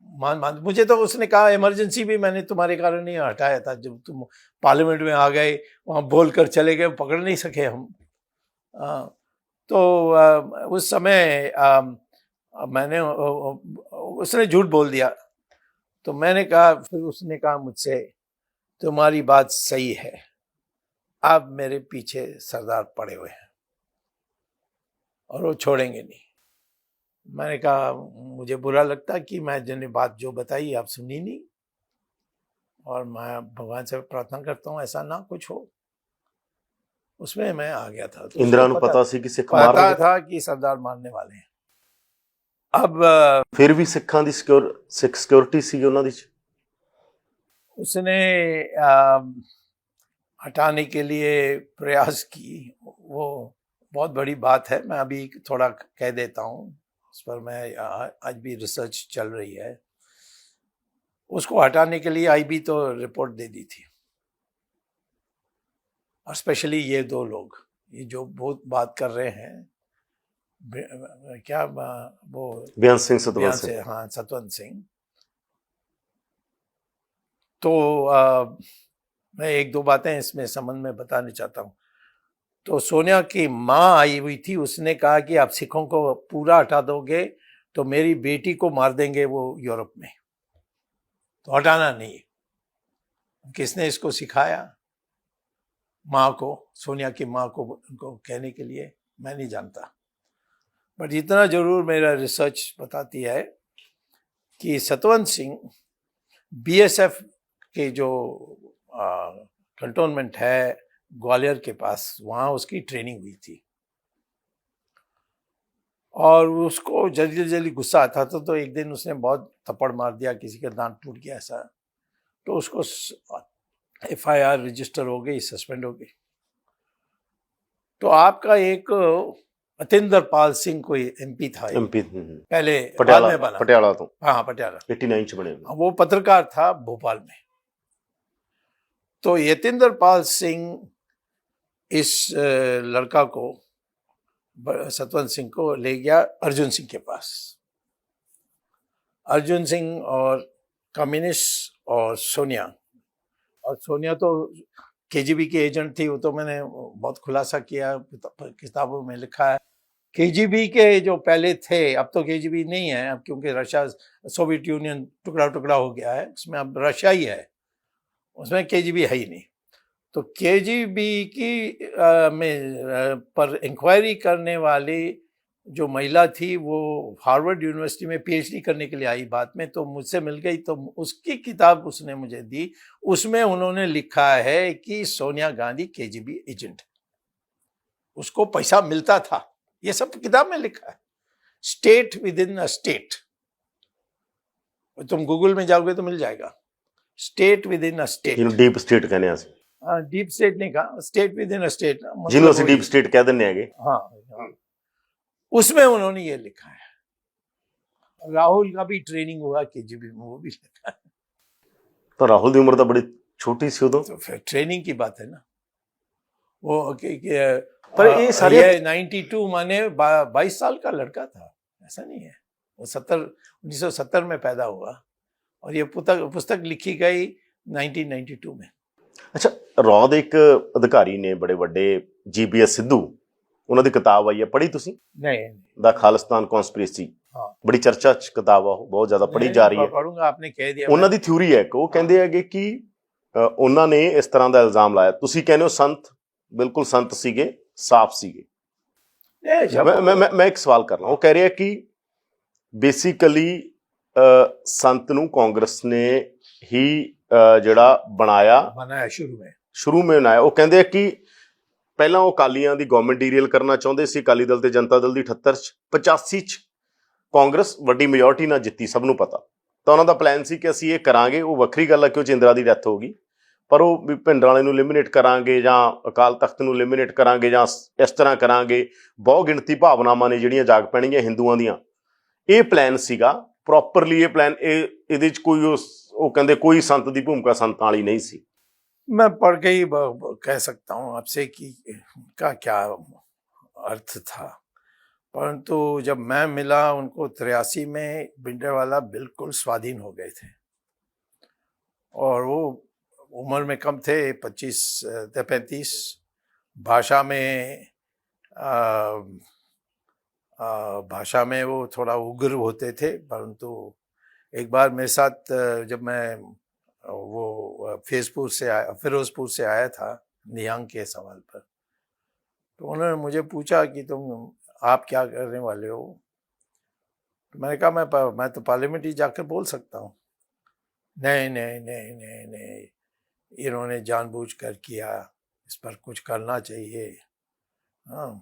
मुझे तो उसने कहा इमरजेंसी भी मैंने तुम्हारे कारण नहीं हटाया था, जब तुम पार्लियामेंट में आ गए वहाँ बोल कर चले गए, पकड़ नहीं सके हम। तो उस समय मैंने उसने झूठ बोल दिया। तो मैंने कहा, फिर उसने कहा मुझसे तुम्हारी बात सही है, अब मेरे पीछे सरदार पड़े हुए हैं और वो छोड़ेंगे नहीं। मैंने कहा मुझे बुरा लगता कि मैं जिन्हें बात जो बताई आप सुनी नहीं, और मैं भगवान से प्रार्थना करता हूँ ऐसा ना कुछ हो। उसमें मैं आ गया था। तो इंदिरा ਨੂੰ ਪਤਾ ਸੀ ਕਿ ਸਿੱਖ ਮਾਰ ਰਹੇ पता था कि सरदार मारने वाले हैं। अब ਫਿਰ ਵੀ ਸਿੱਖਾਂ ਦੀ ਸਿੱਖ ਸਿਕਿਉਰਿਟੀ ਸੀ ਉਹਨਾਂ ਦੀ। उसने हटाने के लिए प्रयास की, वो बहुत बड़ी बात है। मैं अभी थोड़ा कह देता हूँ, उस पर मैं आज भी रिसर्च चल रही है। उसको हटाने के लिए आईबी तो रिपोर्ट दे दी थी, और स्पेशली ये दो लोग, ये जो बहुत बात कर रहे हैं, क्या वो बेअंत सिंह सतवंत सिंह, हाँ सतवंत सिंह। तो मैं एक दो बातें इसमें संबंध में बताना चाहता हूँ। तो सोनिया की माँ आई हुई थी, उसने कहा कि आप सिखों को पूरा हटा दोगे तो मेरी बेटी को मार देंगे वो यूरोप में, तो हटाना नहीं। किसने इसको सिखाया? माँ को, सोनिया की माँ को उनको कहने के लिए, मैं नहीं जानता। बट इतना जरूर मेरा रिसर्च बताती है कि सतवंत सिंह बीएसएफ के जो कंटोनमेंट है ग्वालियर के पास, वहाँ उसकी ट्रेनिंग हुई थी, और उसको जल्दी जल्दी गुस्सा आता था। तो एक दिन उसने बहुत थप्पड़ मार दिया, किसी का दांत टूट गया ऐसा, तो उसको एफआईआर रजिस्टर हो गई, सस्पेंड हो गई। तो आपका एक अतिंदर पाल सिंह कोई एमपी था, एमपी पहले पटियाला में बना, पटियाला तो, हाँ पटियाला 89 च बने। वो पत्रकार था भोपाल में। तो यतेंद्र पाल सिंह इस लड़का को, सतवंत सिंह को ले गया अर्जुन सिंह के पास। अर्जुन सिंह और कम्युनिस्ट और सोनिया तो केजीबी के एजेंट थी। वो तो मैंने बहुत खुलासा किया, किताबों में लिखा है। केजीबी के जो पहले थे, अब तो केजीबी नहीं है, अब क्योंकि रशिया, सोवियत यूनियन टुकड़ा टुकड़ा हो गया है, उसमें अब रशिया ही है, उसमें केजीबी है ही नहीं। तो केजीबी की पर इंक्वायरी करने वाली जो महिला थी, वो हार्वर्ड यूनिवर्सिटी में पीएचडी करने के लिए आई बाद में, तो मुझसे मिल गई। तो उसकी किताब उसने मुझे दी, उसमें उन्होंने लिखा है कि सोनिया गांधी केजीबी एजेंट, उसको पैसा मिलता था, ये सब किताब में लिखा है। State with in a state, तुम गूगल में जाओगे तो मिल जाएगा। State with in a state, deep state कहने हैं। डीप स्टेट नहीं कहा, state with in a state, जिन्हों से डीप स्टेट कह देने आगे। हाँ, उसमें उन्होंने ये लिखा है। राहुल का भी ट्रेनिंग हुआ केजीबी में, वो भी लिखा है। तो राहुल की उम्र तो बड़ी छोटी सी उदो, तो फिर ट्रेनिंग की बात है ना वो पर ये सारे 92 माने 22 साल का लड़का था, ऐसा नहीं है। वो 1970 में पैदा हुआ, और ये पुस्तक लिखी गई 1992 में। अच्छा, रॉ ਦੇ ਇੱਕ ਅਧਿਕਾਰੀ ਨੇ ਬੜੇ ਵੱਡੇ ਜੀਬੀਐਸ ਸਿੱਧੂ, ਉਹਨਾਂ ਦੀ ਕਿਤਾਬ ਆਈ ਹੈ, ਪੜ੍ਹੀ ਤੁਸੀਂ? नहीं, ਦਾ ਖਾਲਿਸਤਾਨ ਕਨਸਪੀਰੇਸੀ, हाँ, ਬੜੀ ਚਰਚਾ ਚ ਕਿਤਾਬ ਆ, ਉਹ ਬਹੁਤ ਜ਼ਿਆਦਾ ਪੜ੍ਹੀ ਜਾ ਰਹੀ ਹੈ। पढ़ूंगा, आपने कह दिया। ਉਹਨਾਂ ਦੀ ਥਿਊਰੀ ਹੈ ਕਿ ਉਹ ਕਹਿੰਦੇ ਹੈਗੇ ਕਿ ਉਹਨਾਂ ਨੇ ਇਸ ਤਰ੍ਹਾਂ ਦਾ ਇਲਜ਼ਾਮ ਲਾਇਆ। ਤੁਸੀਂ ਕਹਿੰਦੇ ਹੋ ਸੰਤ ਬਿਲਕੁਲ ਸੰਤ ਸੀਗੇ, ਸਾਫ਼ ਸੀਗੇ। ਮੈਂ ਇੱਕ ਸਵਾਲ ਕਰਨਾ, ਉਹ ਕਹਿ ਰਿਹਾ ਕਿ ਬੇਸਿਕਲੀ ਸੰਤ ਨੂੰ ਕਾਂਗਰਸ ਨੇ ਹੀ ਜਿਹੜਾ बनाया ਸ਼ੁਰੂ में बनाया। ਉਹ ਕਹਿੰਦੇ ਆ ਕਿ ਪਹਿਲਾਂ ਉਹ ਅਕਾਲੀਆਂ ਦੀ ਗਵਰਨਮੈਂਟ ਡੀਰੀਅਲ ਕਰਨਾ ਚਾਹੁੰਦੇ ਸੀ, ਅਕਾਲੀ ਦਲ ਤੇ ਜਨਤਾ ਦਲ ਦੀ 78 ਚ, 85 ਚ ਕਾਂਗਰਸ ਵੱਡੀ ਮੈਜੋਰਟੀ ਨਾਲ ਜਿੱਤੀ, ਸਭ ਨੂੰ ਪਤਾ, ਤਾਂ ਉਹਨਾਂ ਦਾ ਪਲਾਨ ਸੀ ਕਿ ਅਸੀਂ ਇਹ ਕਰਾਂਗੇ। ਉਹ ਵੱਖਰੀ ਗੱਲ ਹੈ ਕਿ ਉਹ ਚਿੰਦਰਾ ਦੀ ਡੈਥ ਹੋ ਗਈ, ਪਰ ਉਹ ਵੀ ਭਿੰਡਰਾਂਵਾਲੇ ਨੂੰ ਲਿਮੀਨੇਟ ਕਰਾਂਗੇ ਜਾਂ ਅਕਾਲ ਤਖਤ ਨੂੰ ਲਿਮੀਨੇਟ ਕਰਾਂਗੇ ਜਾਂ ਇਸ ਤਰ੍ਹਾਂ ਕਰਾਂਗੇ, ਬਹੁ ਗਿਣਤੀ ਭਾਵਨਾਵਾਂ ਨੇ ਜਿਹੜੀਆਂ ਜਾਗ ਪੈਣਗੀਆਂ ਹਿੰਦੂਆਂ ਦੀਆਂ। ਇਹ ਪਲਾਨ ਸੀਗਾ ਪ੍ਰੋਪਰਲੀ। ਇਹ ਪਲਾਨ ਇਹਦੇ 'ਚ ਕੋਈ ਉਹ ਕਹਿੰਦੇ ਕੋਈ ਸੰਤ ਦੀ ਭੂਮਿਕਾ ਸੰਤਾਂ ਵਾਲੀ नहीं सी। मैं पढ़ के ही कह सकता हूँ आपसे कि का क्या अर्थ था, परंतु जब मैं मिला उनको 83 में, भिंडरांवाला बिल्कुल स्वाधीन हो गए थे और वो उम्र में कम थे, 35। भाषा में वो थोड़ा उग्र होते थे, परंतु एक बार मेरे साथ जब मैं वो फिरोजपुर से आया था निहंग के सवाल पर, तो उन्होंने मुझे पूछा कि आप क्या करने वाले हो। तो मैंने कहा मैं तो पार्लियामेंट ही जाकर बोल सकता हूँ। नहीं नहीं नहीं नहीं नहीं, इन्होंने जानबूझकर किया, इस पर कुछ करना चाहिए। हाँ,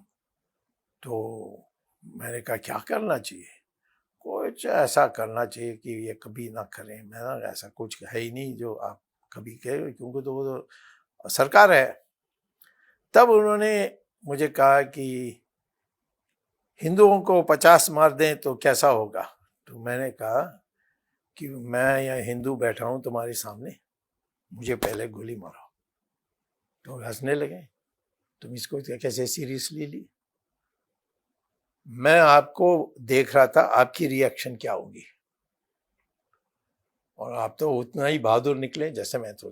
तो मैंने कहा क्या करना चाहिए? कुछ ऐसा करना चाहिए कि ये कभी ना करें। मैंने ऐसा कुछ है ही नहीं जो आप कभी कहे, क्योंकि तो वो तो सरकार है। तब उन्होंने मुझे कहा कि हिंदुओं को 50 मार दें तो कैसा होगा। तो मैंने कहा कि मैं यहाँ हिंदू बैठा हूँ तुम्हारे सामने, मुझे पहले गोली मारो। तो हंसने लगे, तुम इसको कैसे सीरियसली ली? मैं आपको देख रहा था आपकी रिएक्शन क्या होगी, और आप तो उतना ही बहादुर निकले जैसे मैं तो।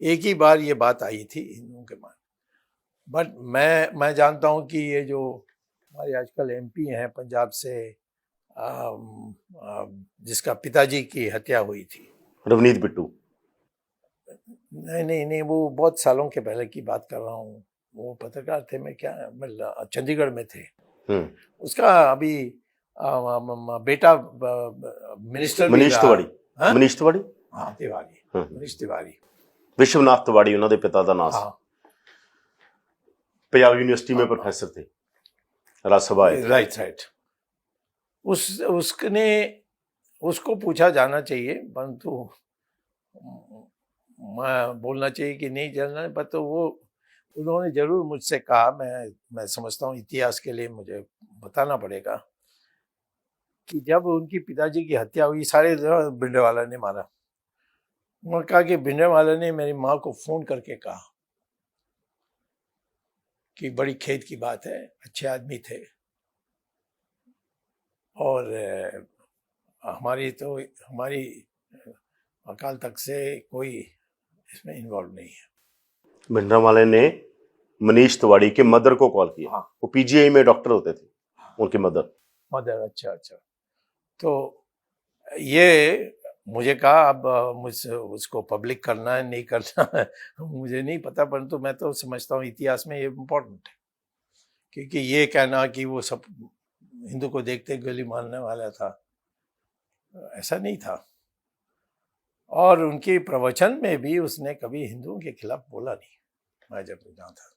एक ही बार ये बात आई थी हिंदुओं के मन, बट मैं जानता हूँ कि ये जो हमारे आजकल एमपी हैं पंजाब से, जिसका पिताजी की हत्या हुई थी, रवनीत बिट्टू। नहीं, वो बहुत सालों के पहले की बात कर रहा हूँ। वो पत्रकार थे, मैं चंडीगढ़ में थे। उसका अभी बेटा मिनिस्टर मनीष तिवारी। मनीष तिवारी, हाँ तिवारी, मनीष तिवारी, विश्वनाथ तिवारी उन्होंने पिता का नाम। हाँ। पंजाब यूनिवर्सिटी में प्रोफेसर थे, राज्यसभा। राइट। उसको पूछा जाना चाहिए, परंतु मैं बोलना चाहिए कि नहीं जानना, पर तो वो उन्होंने जरूर मुझसे कहा। मैं समझता हूँ इतिहास के लिए मुझे बताना पड़ेगा कि जब उनकी पिताजी की हत्या हुई, सारे भिंडरांवाला ने मारा। उन्होंने कहा कि भिंडरांवाला ने मेरी माँ को फोन करके कहा कि बड़ी खेद की बात है, अच्छे आदमी थे और हमारी अकाल तख्त से कोई इसमें इन्वॉल्व नहीं है। भिंडरांवाले ने मनीष तिवारी के मदर को कॉल किया। हाँ। वो पीजीआई में डॉक्टर होते थे। हाँ। उनकी मदर। अच्छा। तो ये मुझे कहा अब मुझसे उसको पब्लिक करना है नहीं करना है मुझे नहीं पता, परंतु मैं तो समझता हूँ इतिहास में ये इम्पोर्टेंट है, क्योंकि ये कहना कि वो सब हिंदू को देखते गोली मारने वाला था, ऐसा नहीं था। और उनके प्रवचन में भी उसने कभी हिंदुओं के खिलाफ बोला नहीं। मैं जब जहाँ था,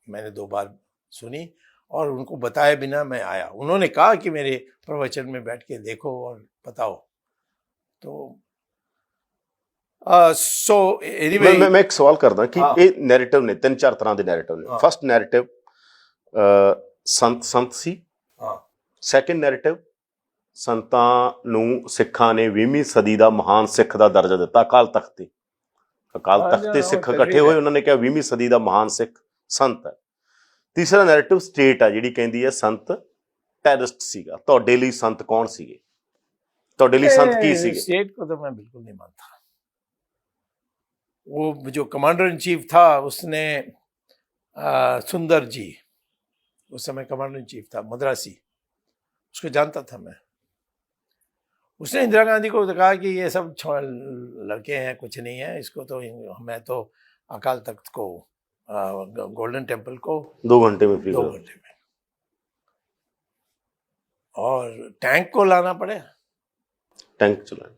मैंने 2 बार सुनी और उनको बताए बिना मैं आया। उन्होंने कहा कि मेरे प्रवचन में बैठ के देखो और बताओ। तो सो एनीवे, मैं एक सवाल करदा कि ये नैरेटिव ने 3-4 तरह के नैरेटिव ने। फर्स्ट नैरेटिव संत सी। सैकेंड नैरेटिव संतां नूं सिखां ने 20वीं सदी का महान सिख का दर्जा दिता। अकाल तख्त ते सिख इकट्ठे होए, उन्होंने कहा 20वीं सदी का महान सिख संत है। तीसरा नैरेटिव स्टेट है जिहड़ी कहंदी है संत टेररिस्ट सीगा। तुहाडे लई संत कौन सीगे? तुहाडे लई संत की सीगे? स्टेट को तो मैं बिल्कुल नहीं मानता। वो जो कमांडर इन चीफ था उसने सुंदर जी, उस समय कमांडर इन चीफ था, मद्रासी, उसको जानता था मैं। उसने इंदिरा गांधी को कहा कि ये सब लड़के हैं, कुछ नहीं है, इसको तो मैं तो अकाल तख्त को, गोल्डन टेम्पल को 2 घंटे में फ्री, 2 घंटे में, और टैंक को लाना पड़े, टैंक चलाए,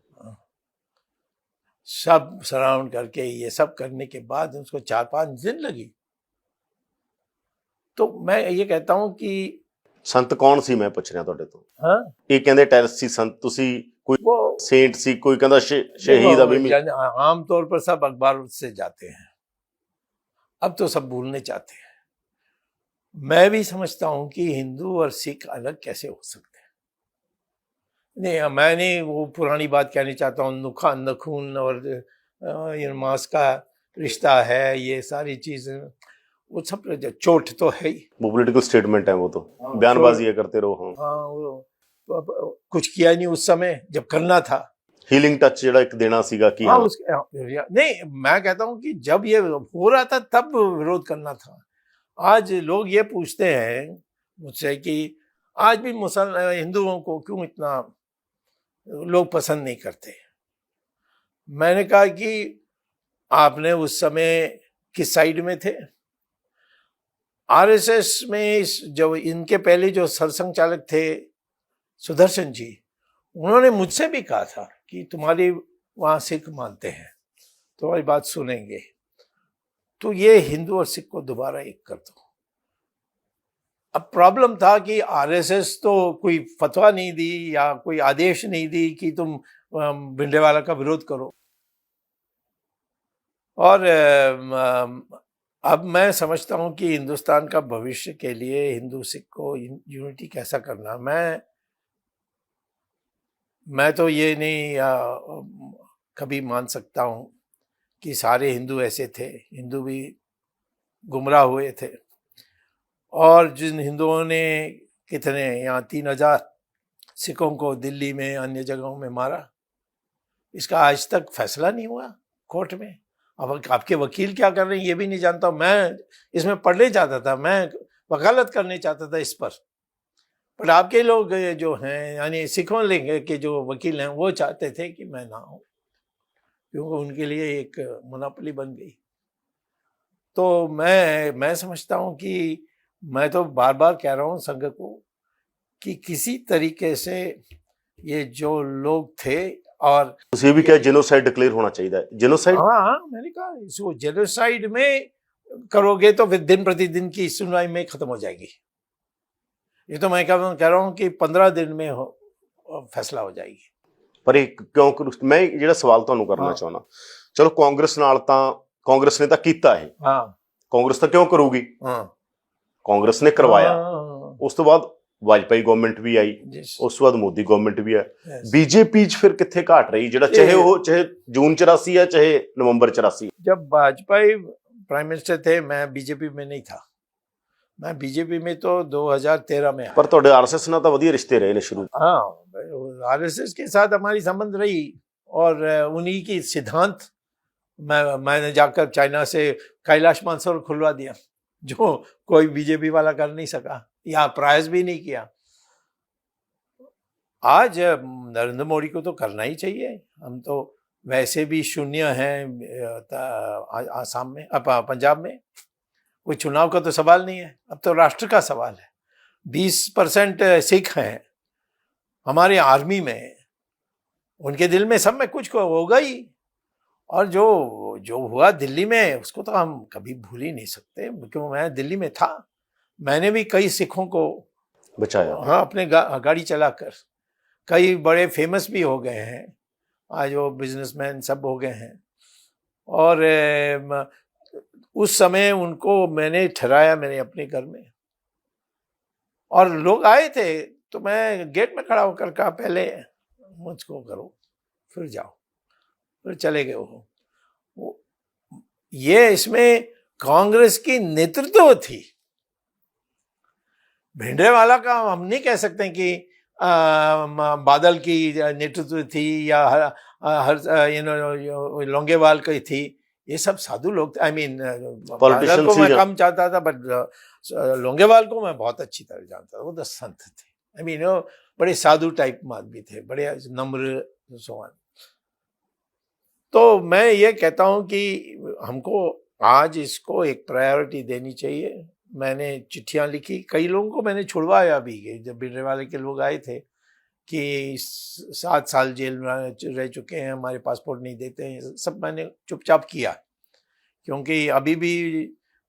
सब सराउंड करके ये सब करने के बाद उसको 4-5 दिन लगी। तो मैं ये कहता हूं कि ਸੰਤ ਕੌਣ ਸੀ ਮੈਂ ਪੁੱਛ ਰਿਹਾ ਤੁਹਾਡੇ ਤੋਂ? हाँ ਇਹ ਕਹਿੰਦੇ ਟੈਰਰਿਸਟ ਸੀ ਸੰਤ, ਤੁਸੀਂ ਕੋਈ वो सेंट सी, कोई कहता शहीद अभी भी। आमतौर पर सब अखबार से जाते हैं, अब तो सब भूलने चाहते हैं। मैं भी समझता हूं कि हिंदू और सिख अलग कैसे हो सकते हैं। नहीं, मैं नहीं वो पुरानी बात कहनी चाहता हूँ, नखून और मांस का रिश्ता है, ये सारी चीजें वो सब चोट तो है ही। वो पॉलिटिकल स्टेटमेंट है, वो तो बयानबाजी है, करते रहो। हाँ वो कुछ किया नहीं उस समय जब करना था। हीलिंग टच जेड़ा एक देना सीगा कि हाँ नहीं, मैं कहता हूँ कि जब ये हो रहा था तब विरोध करना था। आज लोग ये पूछते हैं मुझसे कि आज भी हिंदुओं को क्यों इतना लोग पसंद नहीं करते। मैंने कहा कि आपने उस समय किस साइड में थे? आरएसएस में जो इनके पहले जो सरसंघ चालक थे सुदर्शन जी, उन्होंने मुझसे भी कहा था कि तुम्हारी वहां सिख मानते हैं, तुम्हारी बात सुनेंगे, तो ये हिंदू और सिख को दोबारा एक कर दो। अब प्रॉब्लम था कि आरएसएस तो कोई फतवा नहीं दी या कोई आदेश नहीं दी कि तुम भिंडेवाला का विरोध करो। और अब मैं समझता हूं कि हिंदुस्तान का भविष्य के लिए हिंदू सिख को यूनिटी कैसा करना, मैं तो ये नहीं कभी मान सकता हूं कि सारे हिंदू ऐसे थे। हिंदू भी गुमराह हुए थे, और जिन हिंदुओं ने कितने यहाँ 3000 सिखों को दिल्ली में अन्य जगहों में मारा, इसका आज तक फैसला नहीं हुआ कोर्ट में। अब आपके वकील क्या कर रहे हैं ये भी नहीं जानता। मैं इसमें पढ़ने चाहता था, मैं वकालत करने चाहता था इस पर आपके लोग जो हैं यानी सिखों लेंगे के जो वकील हैं वो चाहते थे कि मैं ना हूं, क्योंकि उनके लिए एक मोनोपोली बन गई। तो मैं समझता हूं कि मैं तो बार बार कह रहा हूं संघ को कि किसी तरीके से ये जो लोग थे, और ये भी क्या जेनोसाइड डिक्लेयर होना चाहिए? जेनोसाइड, हाँ मैंने कहा इसको जेनोसाइड में करोगे तो फिर दिन प्रतिदिन की सुनवाई में खत्म हो जाएगी। ये तो मैं कह रहा हूं कि 15 दिन में फैसला हो जाएगी। पर क्यों मैं ਜਿਹੜਾ ਸਵਾਲ ਤੁਹਾਨੂੰ ਕਰਨਾ ਚਾਹੁੰਦਾ, ਚਲੋ ਕਾਂਗਰਸ ਨਾਲ ਤਾਂ ਕਾਂਗਰਸ ਨੇ ਤਾਂ ਕੀਤਾ ਹੈ, ਹਾਂ ਕਾਂਗਰਸ ਤਾਂ ਕਿਉਂ ਕਰੂਗੀ? ਹਾਂ ਕਾਂਗਰਸ ਨੇ ਕਰਵਾਇਆ, ਉਸ ਤੋਂ ਬਾਅਦ ਵਾਜਪਾਈ ਗਵਰਨਮੈਂਟ ਵੀ ਆਈ, ਉਸ ਤੋਂ ਬਾਅਦ ਮੋਦੀ ਗਵਰਨਮੈਂਟ ਵੀ ਹੈ। बीजेपी ਚ ਫਿਰ ਕਿੱਥੇ ਘਾਟ ਰਹੀ, ਜਿਹੜਾ ਚਾਹੇ जून 84 है चाहे नवंबर 84? जब वाजपेयी प्राइम मिनिस्टर थे मैं बीजेपी में नहीं था, मैं बीजेपी में तो 2013 में। पर ਤੁਹਾਡੇ आरएसएस ਨਾਲ ਤਾਂ ਵਧੀਆ ਰਿਸ਼ਤੇ ਰਹੇ ਨੇ शुरू। हाँ आरएसएस के साथ हमारी संबंध रही, और उन्हीं की सिद्धांत मैंने जाकर चाइना से कैलाश मानसरोवर खुलवा दिया, जो कोई बीजेपी वाला कर नहीं सका या प्रयास भी नहीं किया। आज नरेंद्र मोदी को तो करना ही चाहिए। हम तो वैसे भी शून्य हैं आसाम में, पंजाब में कोई चुनाव का तो सवाल नहीं है, अब तो राष्ट्र का सवाल है। 20% सिख हैं हमारे आर्मी में, उनके दिल में सब में कुछ होगा ही, और जो हुआ दिल्ली में उसको तो हम कभी भूल ही नहीं सकते, क्योंकि मैं दिल्ली में था, मैंने भी कई सिखों को बचाया। हाँ अपने गाड़ी चलाकर, कई बड़े फेमस भी हो गए हैं, आज वो बिजनेसमैन सब हो गए हैं। और उस समय उनको मैंने ठहराया मेरे अपने घर में, और लोग आए थे तो मैं गेट में खड़ा होकर कहा पहले मुझको करो फिर जाओ, फिर चले गए वो। ये इसमें कांग्रेस की नेतृत्व थी, भिंडेवाला का हम नहीं कह सकते कि बादल की नेतृत्व थी या लोंगेवाल की थी। ये सब साधु लोग थे। आई मीन बादल को मैं कम चाहता था, बट लोंगेवाल को मैं बहुत अच्छी तरह जानता था। वो तो संत थे, आई मीन बड़े साधु टाइप आदमी थे, बड़े नम्र सोहन। तो मैं ये कहता हूँ कि हमको आज इसको एक प्रायोरिटी देनी चाहिए। मैंने चिट्ठियां लिखी, कई लोगों को मैंने छुड़वाया भी। जब भिंडेवाले के लोग आए थे कि 7 साल जेल में रह चुके हैं, हमारे पासपोर्ट नहीं देते हैं, सब मैंने चुपचाप किया, क्योंकि अभी भी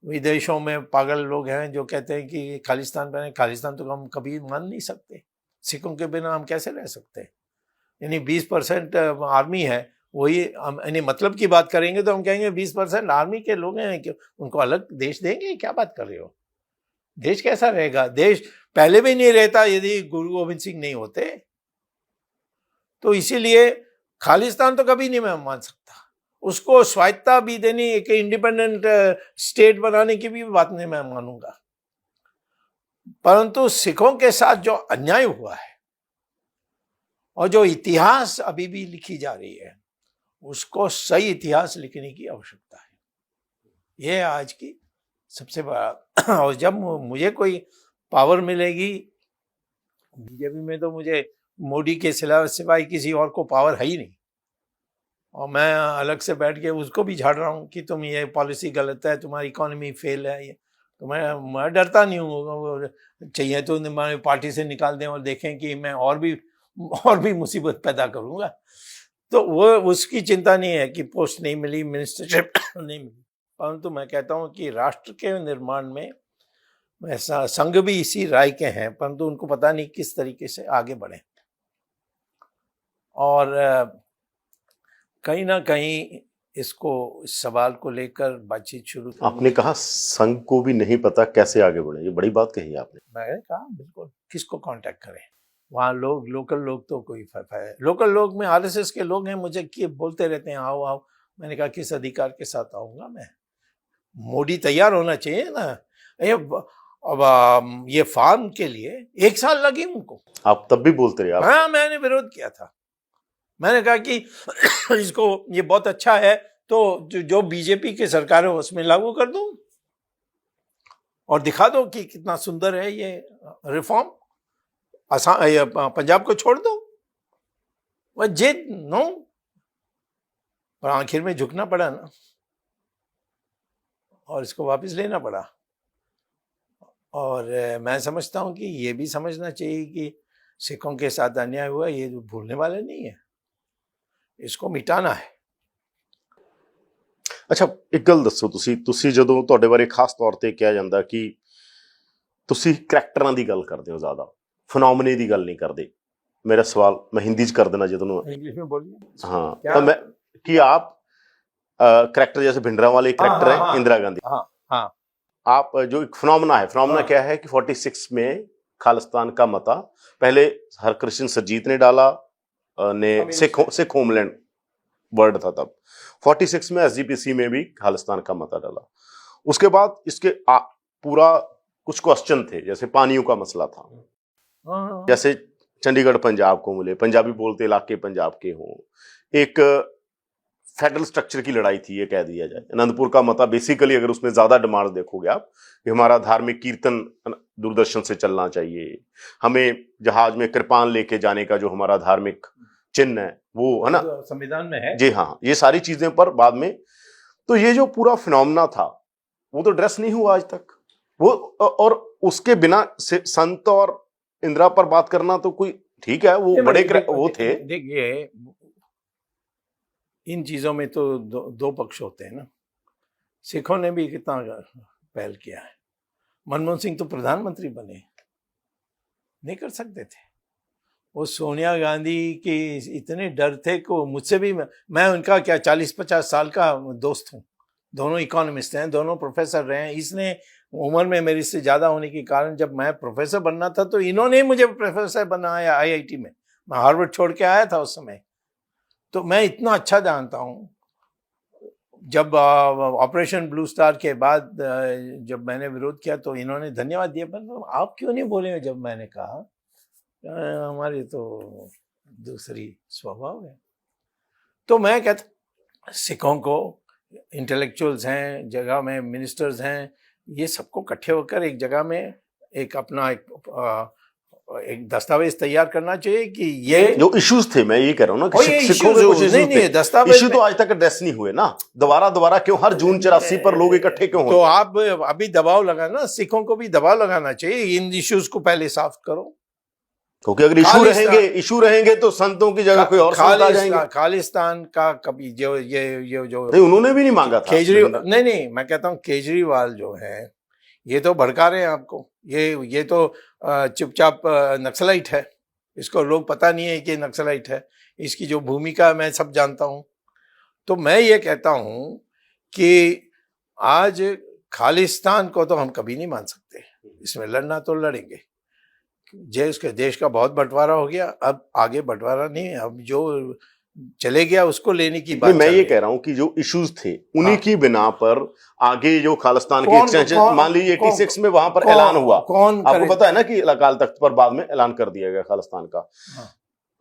विदेशों में पागल लोग हैं जो कहते हैं कि खालिस्तान बने। खालिस्तान तो हम कभी मान नहीं सकते। सिखों के बिना हम कैसे रह सकते हैं? यानी 20% आर्मी है, वही यानी मतलब की बात करेंगे तो हम कहेंगे 20% आर्मी के लोग हैं कि उनको अलग देश देंगे? क्या बात कर रहे हो? देश कैसा रहेगा? देश पहले भी नहीं रहता यदि गुरु गोविंद सिंह नहीं होते। तो इसीलिए खालिस्तान तो कभी नहीं मैं मान सकता। उसको स्वायत्ता भी देनी, एक इंडिपेंडेंट स्टेट बनाने की भी बात नहीं मैं मानूंगा। परंतु सिखों के साथ जो अन्याय हुआ है और जो इतिहास अभी भी लिखी जा रही है, उसको सही इतिहास लिखने की आवश्यकता है। यह आज की सबसे बड़ा और जब मुझे कोई पावर मिलेगी, बीजेपी में तो मुझे मोदी के सिवाय किसी और को पावर है ही नहीं, और मैं अलग से बैठ के उसको भी झाड़ रहा हूँ कि तुम ये पॉलिसी गलत है, तुम्हारी इकोनॉमी फेल है। ये तो मैं डरता नहीं हूँ। चाहिए तो हमारी पार्टी से निकाल दें और देखें कि मैं और भी मुसीबत पैदा करूँगा। तो वो उसकी चिंता नहीं है कि पोस्ट नहीं मिली, मिनिस्टरशिप नहीं मिली। परंतु मैं कहता हूँ कि राष्ट्र के निर्माण में ऐसा संघ भी इसी राय के हैं, परंतु उनको पता नहीं किस तरीके से आगे बढ़े। और कहीं ना कहीं इसको इस सवाल को लेकर बातचीत शुरू की। आपने कहा संघ को भी नहीं पता कैसे आगे बढ़े, ये बड़ी बात कही आपने। मैंने कहा बिल्कुल, किसको कांटेक्ट करें? वहाँ लोग, लोकल लोग तो कोई है। लोकल लोग में आरएसएस के लोग हैं, मुझे बोलते रहते हैं आओ आओ। मैंने कहा किस अधिकार के साथ आऊँगा मैं? मोदी तैयार होना चाहिए ना। अब ये फार्म के लिए 1 साल लगी उनको। आप तब भी बोलते रहे। हाँ, मैंने विरोध किया था। मैंने कहा कि इसको ये बहुत अच्छा है तो जो बीजेपी की सरकार है उसमें लागू कर दो और दिखा दो कि कितना सुंदर है ये रिफॉर्म। पंजाब को छोड़ दो। वह जिद नो, पर आखिर में झुकना पड़ा ना, और इसको वापस लेना पड़ा। और मैं समझता हूं कि ये भी समझना चाहिए कि सिखों के साथ अन्याय हुआ, ये भूलने वाले नहीं है, इसको मिटाना है। अच्छा, एक गल दसो, ਤੁਸੀਂ ਜਦੋਂ ਤੁਹਾਡੇ ਬਾਰੇ ਖਾਸ ਤੌਰ ਤੇ ਕਿਹਾ ਜਾਂਦਾ ਕਿ ਤੁਸੀਂ ਕਰੈਕਟਰਾਂ ਦੀ ਗੱਲ ਕਰਦੇ ਹੋ, ਜ਼ਿਆਦਾ ਫਨੋਮਨੇ ਦੀ ਗੱਲ ਨਹੀਂ ਕਰਦੇ। मेरा सवाल मैं हिंदी च कर देना जो तुम इंग्लिश में बोलिए। हाँ, तो मैं कि आप करैक्टर जैसे भिंडरांवाले करैक्टर है इंदिरा गांधी। हाँ, आप जो एक फिनोमेना है, फिनोमेना क्या है कि 46 में खालिस्तान का मता पहले हरकृष्ण सरजीत ने डाला, ने सिख होमलैंड वर्ड था तब। 46 में एसजीपीसी में भी खालिस्तान का मता डाला। उसके बाद इसके पूरा कुछ क्वेश्चन थे, जैसे पानियों का मसला था, जैसे चंडीगढ़ पंजाब को मिले, पंजाबी बोलते इलाके पंजाब के हों, एक फेडरल स्ट्रक्चर की लड़ाई थी ये कह दिया जाए। आनंदपुर का मता बेसिकली, अगर उसमें ज्यादा डिमांड देखोगे आप, कि हमारा धार्मिक कीर्तन दूरदर्शन से चलना चाहिए, हमें जहाज में कृपान लेके जाने का जो हमारा धार्मिक चिन्ह है वो है ना, संविधान में है। जी हाँ, ये सारी चीजें पर बाद में। तो ये जो पूरा फिनोमेना था वो तो ड्रेस नहीं हुआ आज तक वो, और उसके बिना संत और इंदिरा पर बात करना तो कोई ठीक है, वो बड़े वो थे। देखिए, इन चीजों में तो दो पक्ष होते हैं ना। सिखों ने भी कितना पहल किया है। मनमोहन सिंह तो प्रधानमंत्री बने, नहीं कर सकते थे। वो सोनिया गांधी के इतने डर थे कि मुझसे भी, मैं उनका क्या 40-50 साल का दोस्त हूँ। दोनों इकोनॉमिस्ट हैं, दोनों प्रोफेसर रहे हैं। इसने उम्र में मेरे से ज़्यादा होने के कारण जब मैं प्रोफेसर बनना था तो इन्होंने मुझे प्रोफेसर बनाया आईआईटी में। मैं हार्वर्ड छोड़ के आया था उस समय, तो मैं इतना अच्छा जानता हूँ। जब ऑपरेशन ब्लू स्टार के बाद जब मैंने विरोध किया तो इन्होंने धन्यवाद दिया, पर आप क्यों नहीं बोले? जब मैंने कहा हमारी तो दूसरी स्वभाव है। तो मैं कहता, सिखों को इंटेलेक्चुअल्स हैं, जगह में मिनिस्टर्स हैं, ये सबको इकट्ठे होकर एक जगह में एक अपना एक दस्तावेज तैयार करना चाहिए कि ये जो इश्यूज थे, मैं ये कह रहा हूँ ना कि सिखों में कुछ नहीं, दस्तावेज इश्यू तो आज तक एड्रेस नहीं हुए ना। दोबारा क्यों हर जून 84 पर लोग इकट्ठे क्यों? तो आप अभी दबाव लगाना, सिखों को भी दबाव लगाना चाहिए, इन इश्यूज को पहले साफ करो। क्योंकि अगर इशू रहेंगे तो संतों की जगह कोई और संत आ जाएंगे। खालिस्तान का कभी जो ये जो नहीं, उन्होंने भी नहीं मांगा था केजरीवाल, नहीं मैं कहता हूँ केजरीवाल जो है ये तो भड़का रहे हैं आपको। ये तो चुपचाप नक्सलाइट है, इसको लोग पता नहीं है कि नक्सलाइट है। इसकी जो भूमिका मैं सब जानता हूँ। तो मैं ये कहता हूँ कि आज खालिस्तान को तो हम कभी नहीं मान सकते, इसमें लड़ना तो लड़ेंगे। देश का बहुत बंटवारा हो गया, अब आगे बंटवारा नहीं है, अब जो चले गया उसको लेने की बात। मैं ये कह रहा हूँ कि जो इश्यूज थे उन्हीं की बिना पर आगे जो खालिस्तान की एक्सटेंशन, मान लीजिए 86 में वहां पर ऐलान हुआ, आपको पता है ना कि अकाल तख्त पर बाद में ऐलान कर दिया गया खालिस्तान का।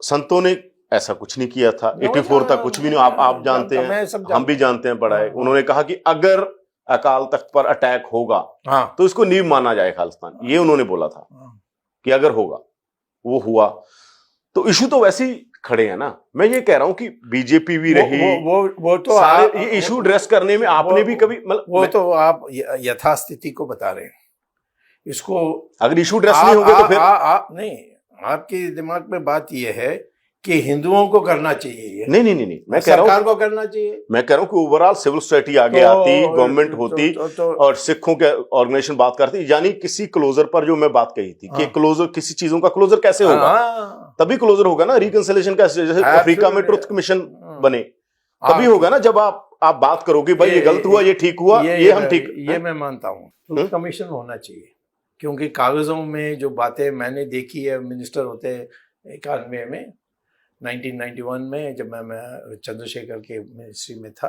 संतों ने ऐसा कुछ नहीं किया था, 84 तक कुछ भी नहीं। आप जानते हैं, हम भी जानते हैं, पढ़ा है। उन्होंने कहा कि अगर अकाल तख्त पर अटैक होगा तो इसको नींव माना जाए खालिस्तान, ये उन्होंने बोला था कि अगर होगा। वो हुआ तो इशू तो वैसे ही खड़े हैं ना। मैं ये कह रहा हूं कि बीजेपी भी रही, वो तो सारे ये इशू ड्रेस करने में आपने भी कभी वो तो आप यथास्थिति को बता रहे हैं। इसको अगर इशू ड्रेस नहीं होंगे तो फिर नहीं, आपके दिमाग में बात ये है कि हिंदुओं को करना चाहिए ये। नहीं, मैं कह रहा हूं सरकार को करना चाहिए। मैं कह रहा हूं कि ओवरऑल सिविल सोसाइटी आगे आती, गवर्नमेंट होती और सिखों के ऑर्गेनाइजेशन बात करती। यानी किसी क्लोजर पर जो मैं बात कही थी कि क्लोजर, किसी चीजों का क्लोजर कैसे होगा, तभी क्लोजर होगा ना। रिकंसिलिएशन कैसे, जैसे अफ्रीका में ट्रुथ कमीशन बने, तभी होगा ना जब आप बात करोगे भाई ये गलत हुआ, ये ठीक हुआ, ये हम ठीक। ये मैं मानता हूँ ट्रुथ कमीशन होना चाहिए, क्योंकि कागजों में जो बातें मैंने देखी है, मिनिस्टर होते 91 में 1991 में जब मैं चंद्रशेखर के मिनिस्ट्री में था,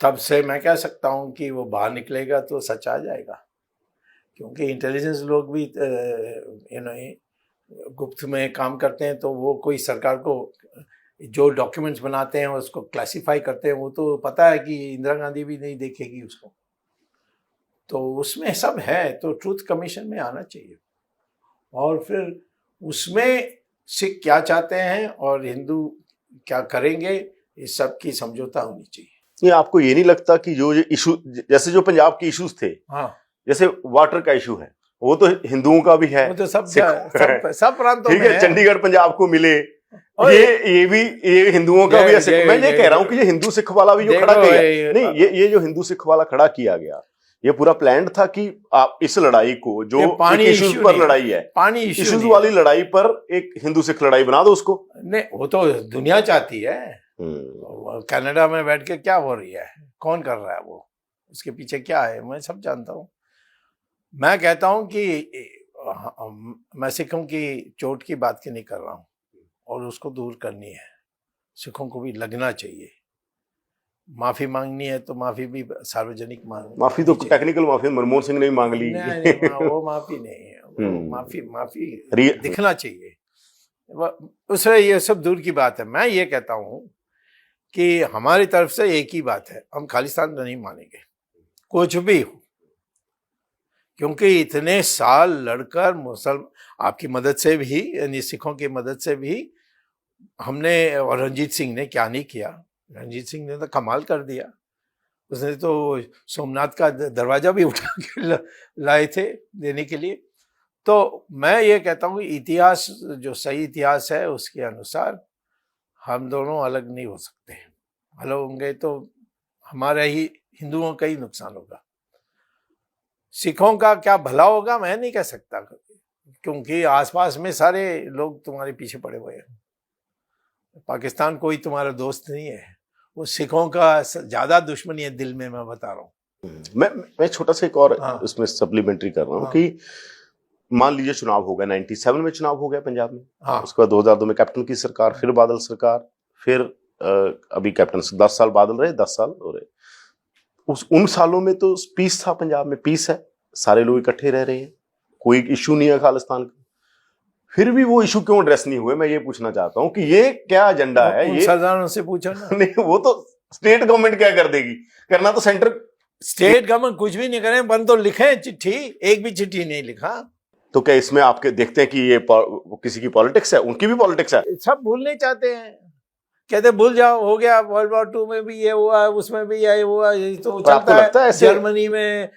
तब से मैं कह सकता हूँ कि वो बाहर निकलेगा तो सच आ जाएगा। क्योंकि इंटेलिजेंस लोग भी गुप्त में काम करते हैं, तो वो कोई सरकार को जो डॉक्यूमेंट्स बनाते हैं उसको क्लासिफाई करते हैं। वो तो पता है कि इंदिरा गांधी भी नहीं देखेगी उसको, तो उसमें सब है। तो ट्रूथ कमीशन में आना चाहिए, और फिर उसमें सिख क्या चाहते हैं और हिंदू क्या करेंगे, इस सब की समझौता होनी चाहिए। ये आपको ये नहीं लगता कि जो इशू, जैसे जो पंजाब के इशूज थे, जैसे वाटर का इशू है, वो तो हिंदुओं का भी है, वो तो सब प्रांतों में है। चंडीगढ़ पंजाब को मिले, ये हिंदुओं का भी है। मैं ये कह रहा हूँ कि ये हिंदू सिख वाला भी जो खड़ा किया, नहीं ये जो हिंदू सिख वाला खड़ा किया गया, ये पूरा प्लान्ड था कि आप इस लड़ाई को, जो इश्यूज पर लड़ाई है, पानी इश्यूज वाली लड़ाई पर एक हिंदू सिख लड़ाई बना दो उसको। नहीं, वो तो दुनिया चाहती है। कनाडा में बैठ के क्या हो रही है, कौन कर रहा है वो, उसके पीछे क्या है, मैं सब जानता हूँ। मैं कहता हूँ कि मैं सिखों की चोट की बात नहीं कर रहा हूँ, और उसको दूर करनी है। सिखों को भी लगना चाहिए। माफी मांगनी है तो माफी भी सार्वजनिक माफी तो टेक्निकल माफी मनमोहन सिंह ने मांग ली। नहीं, वो माफी नहीं है, वो माफी दिखना चाहिए। उससे ये सब दूर की बात है। मैं ये कहता हूँ कि हमारी तरफ से एक ही बात है, हम खालिस्तान नहीं मानेंगे कुछ भी हो, क्योंकि इतने साल लड़कर आपकी मदद से भी, यानी सिखों की मदद से भी हमने, और रणजीत सिंह ने क्या नहीं किया। रणजीत सिंह ने तो कमाल कर दिया, उसने तो सोमनाथ का दरवाजा भी उठा के लाए थे देने के लिए। तो मैं ये कहता हूँ इतिहास, जो सही इतिहास है उसके अनुसार हम दोनों अलग नहीं हो सकते। अलग होंगे तो हमारा ही, हिंदुओं का ही नुकसान होगा। सिखों का क्या भला होगा मैं नहीं कह सकता, क्योंकि आसपास में सारे लोग तुम्हारे पीछे पड़े हुए हैं। पाकिस्तान कोई तुम्हारा दोस्त नहीं है, वो सिखों का ज्यादा दुश्मनी है दिल में, मैं बता रहा हूँ। मैं छोटा सा एक और इसमें सप्लीमेंट्री कर रहा हूँ कि मान लीजिए चुनाव हो गया, 97 में चुनाव हो गया पंजाब में, उसके बाद 2002 में कैप्टन की सरकार, फिर बादल सरकार, फिर अभी कैप्टन 10 साल बादल रहे, 10 साल हो रहे। उन सालों में तो पीस था, पंजाब में पीस है, सारे लोग इकट्ठे रह रहे हैं, कोई इशू नहीं है खालिस्तान का। फिर भी वो इशू क्यों एड्रेस नहीं हुए, मैं ये पूछना चाहता हूँ कि ये क्या एजेंडा है। ये सरदारों से पूछो ना। नहीं, वो तो स्टेट गवर्नमेंट क्या कर देगी, करना तो सेंटर। स्टेट गवर्नमेंट कुछ भी नहीं करे, बन तो लिखे चिट्ठी, एक भी चिट्ठी नहीं लिखा। तो क्या इसमें आपके देखते हैं कि ये किसी की पॉलिटिक्स है, उनकी भी पॉलिटिक्स है। सब भूलने चाहते हैं कहते भूल जाओ, हो गया, वर्ल्ड वॉर 2 में भी ये हुआ, उसमें भी ये हुआ, ये तो पर आपको चलता लगता है है। ऐसे- जर्मनी में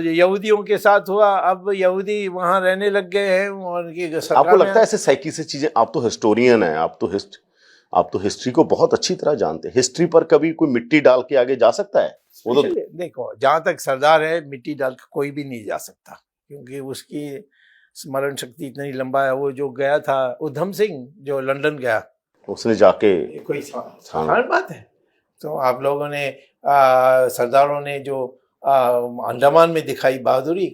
यहूदियों के साथ हुआ, अब यहूदी वहां रहने लग गए हैं और उनकी सरकार आपको लगता है में। ऐसे साइकी से चीजें, आप तो हिस्टोरियन हैं, आप तो हिस्ट्री को बहुत अच्छी तरह जानते हैं, हिस्ट्री पर कभी कोई मिट्टी डाल के आगे जा सकता है? वो तो देखो, जहां तक सरदार है, मिट्टी डाल के कोई भी नहीं जा सकता, क्योंकि उसकी स्मरण शक्ति इतनी लंबा है। वो जो गया था उधम सिंह, जो लंदन गया, उसने जाके ये कोई साधारण बात है? तो आप लोगों ने सरदारों ने जो अंडमान में दिखाई बहादुरी,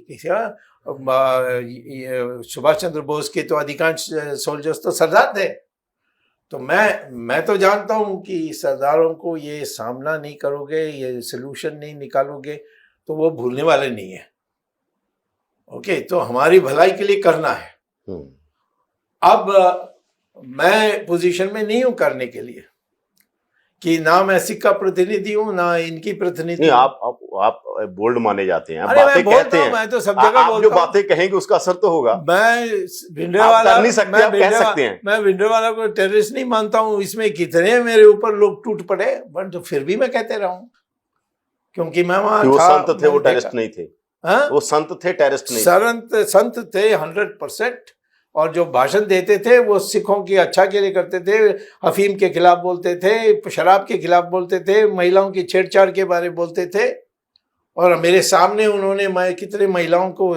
सुभाष चंद्र बोस के तो अधिकांश सोल्जर्स तो सरदार थे। तो मैं तो जानता हूं कि सरदारों को ये सामना नहीं करोगे, ये सोल्यूशन नहीं निकालोगे, तो वो भूलने वाले नहीं है। ओके, तो हमारी भलाई के लिए करना है। अब मैं पोजीशन में नहीं हूं करने के लिए कि ना मैं सिख का प्रतिनिधि हूं, ना इनकी प्रतिनिधि। नहीं, आप बोल्ड माने जाते हैं, आप अरे बातें कहते हैं, मैं तो सब जगह आप बोलता जो हूं। बातें कहेंगे उसका असर तो होगा। मैं भिंडरावाला, आप कर नहीं सकते, आप कह सकते हैं। मैं भिंडरावाला को टेररिस्ट नहीं मानता हूं। इसमें कितने मेरे ऊपर लोग टूट पड़े, बट तो फिर भी मैं कहते रहा हूं, क्योंकि मैं वहां वो था। संत थे, वो टेररिस्ट नहीं थे। हाँ? वो संत थे, टेररिस्ट नहीं। संत थे 100%। और जो भाषण देते थे वो सिखों की अच्छा के लिए करते थे, अफीम के खिलाफ बोलते थे, शराब के खिलाफ बोलते थे, महिलाओं की छेड़छाड़ के बारे में बोलते थे। और मेरे सामने उन्होंने मैं कितने महिलाओं को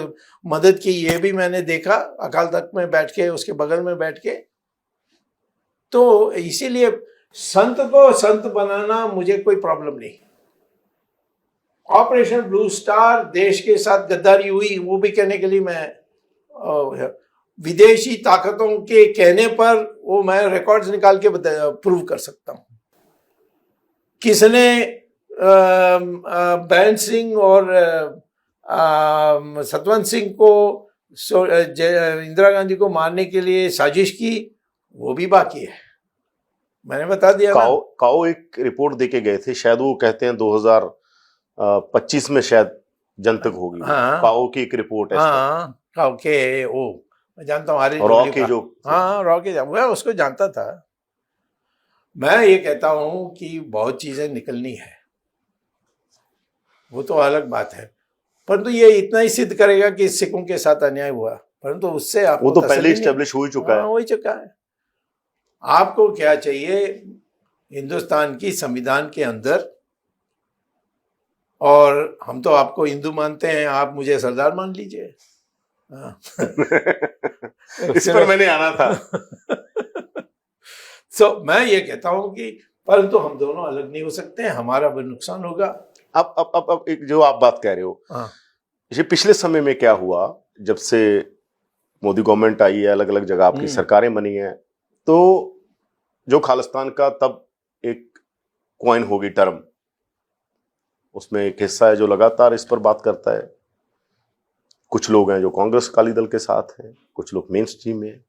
मदद की, ये भी मैंने देखा, अकाल तख्त में बैठ के, उसके बगल में बैठ के। तो इसीलिए संत को संत बनाना मुझे कोई प्रॉब्लम नहीं। ऑपरेशन ब्लू स्टार देश के साथ गद्दारी हुई, वो भी कहने के लिए मैं विदेशी ताकतों के कहने पर वो मैं रिकॉर्ड्स निकाल के प्रूव कर सकता हूं। किसने बैन सिंह और सतवंत सिंह को, इंदिरा गांधी को मारने के लिए साजिश की, वो भी बाकी है। मैंने बता दिया। काओ एक रिपोर्ट देके गए थे, शायद वो कहते हैं 2025 में शायद जनतक होगी। हाँ, काओ की एक रिपोर्ट है। हाँ, काओ के वो मैं जानता हूँ, रॉ के जो, हाँ, रॉ के मैं उसको जानता था। मैं ये कहता हूं कि बहुत चीजें निकलनी है, वो तो अलग बात है, परंतु ये इतना ही सिद्ध करेगा कि सिखों के साथ अन्याय हुआ, परंतु उससे आपको वो तो पहले इस्टेब्लिश हो ही चुका है। हो ही चुका है। आपको क्या चाहिए? हिंदुस्तान की संविधान के अंदर, और हम तो आपको हिंदू मानते हैं, आप मुझे सरदार मान लीजिए। इस पर मैंने आना था। मैं ये कहता हूं कि परंतु हम दोनों अलग नहीं हो सकते हैं, हमारा भी नुकसान होगा। अब एक जो आप बात कह रहे हो, ये पिछले समय में क्या हुआ, जब से मोदी गवर्नमेंट आई है, अलग अलग जगह आपकी सरकारें बनी हैं, तो जो खालिस्तान का तब एक कॉइन होगी टर्म, उसमें एक हिस्सा है जो लगातार इस पर बात करता है। कुछ लोग हैं जो कांग्रेस अकाली दल के साथ हैं, कुछ लोग मेन स्ट्रीम में।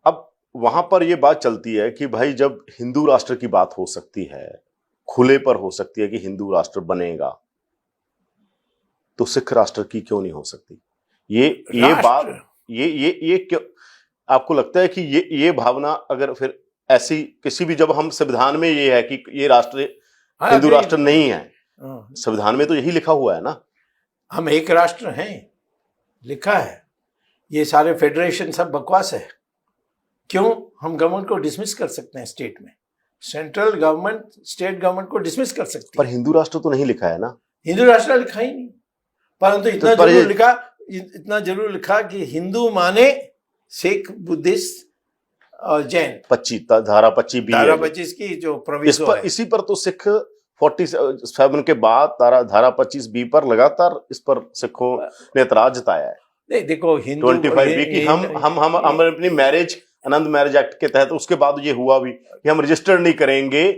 अब वहां पर यह बात चलती है कि भाई जब हिंदू राष्ट्र की बात हो सकती है, खुले पर हो सकती है कि हिंदू राष्ट्र बनेगा, तो सिख राष्ट्र की क्यों नहीं हो सकती? ये बात ये क्यों आपको लगता है कि ये भावना अगर फिर ऐसी किसी भी, जब हम संविधान में ये है कि ये राष्ट्र हिंदू राष्ट्र नहीं है, संविधान में तो यही लिखा हुआ है ना, हम एक राष्ट्र हैं, लिखा है। ये सारे फेडरेशन सब बकवास है। क्यों हम गवर्नमेंट को डिसमिस कर सकते हैं? स्टेट में सेंट्रल गवर्नमेंट स्टेट गवर्नमेंट को डिसमिस कर सकती है, पर हिंदू राष्ट्र तो नहीं लिखा है ना। हिंदू राष्ट्र लिखा ही नहीं, परंतु इतना जरूर लिखा कि हिंदू माने सिख, बुद्धिस्ट और जैन। धारा 25 की जो प्रोविजो है, इसी पर तो सिख 47 के बाद धारा 25B पर लगातार इस पर सिखों ने एतराज जताया है। नहीं, देखो, हिंदू 25B की हम अपनी मैरिज, आनंद मैरिज एक्ट के तहत, उसके बाद ये हुआ भी कि हम रजिस्टर नहीं करेंगे।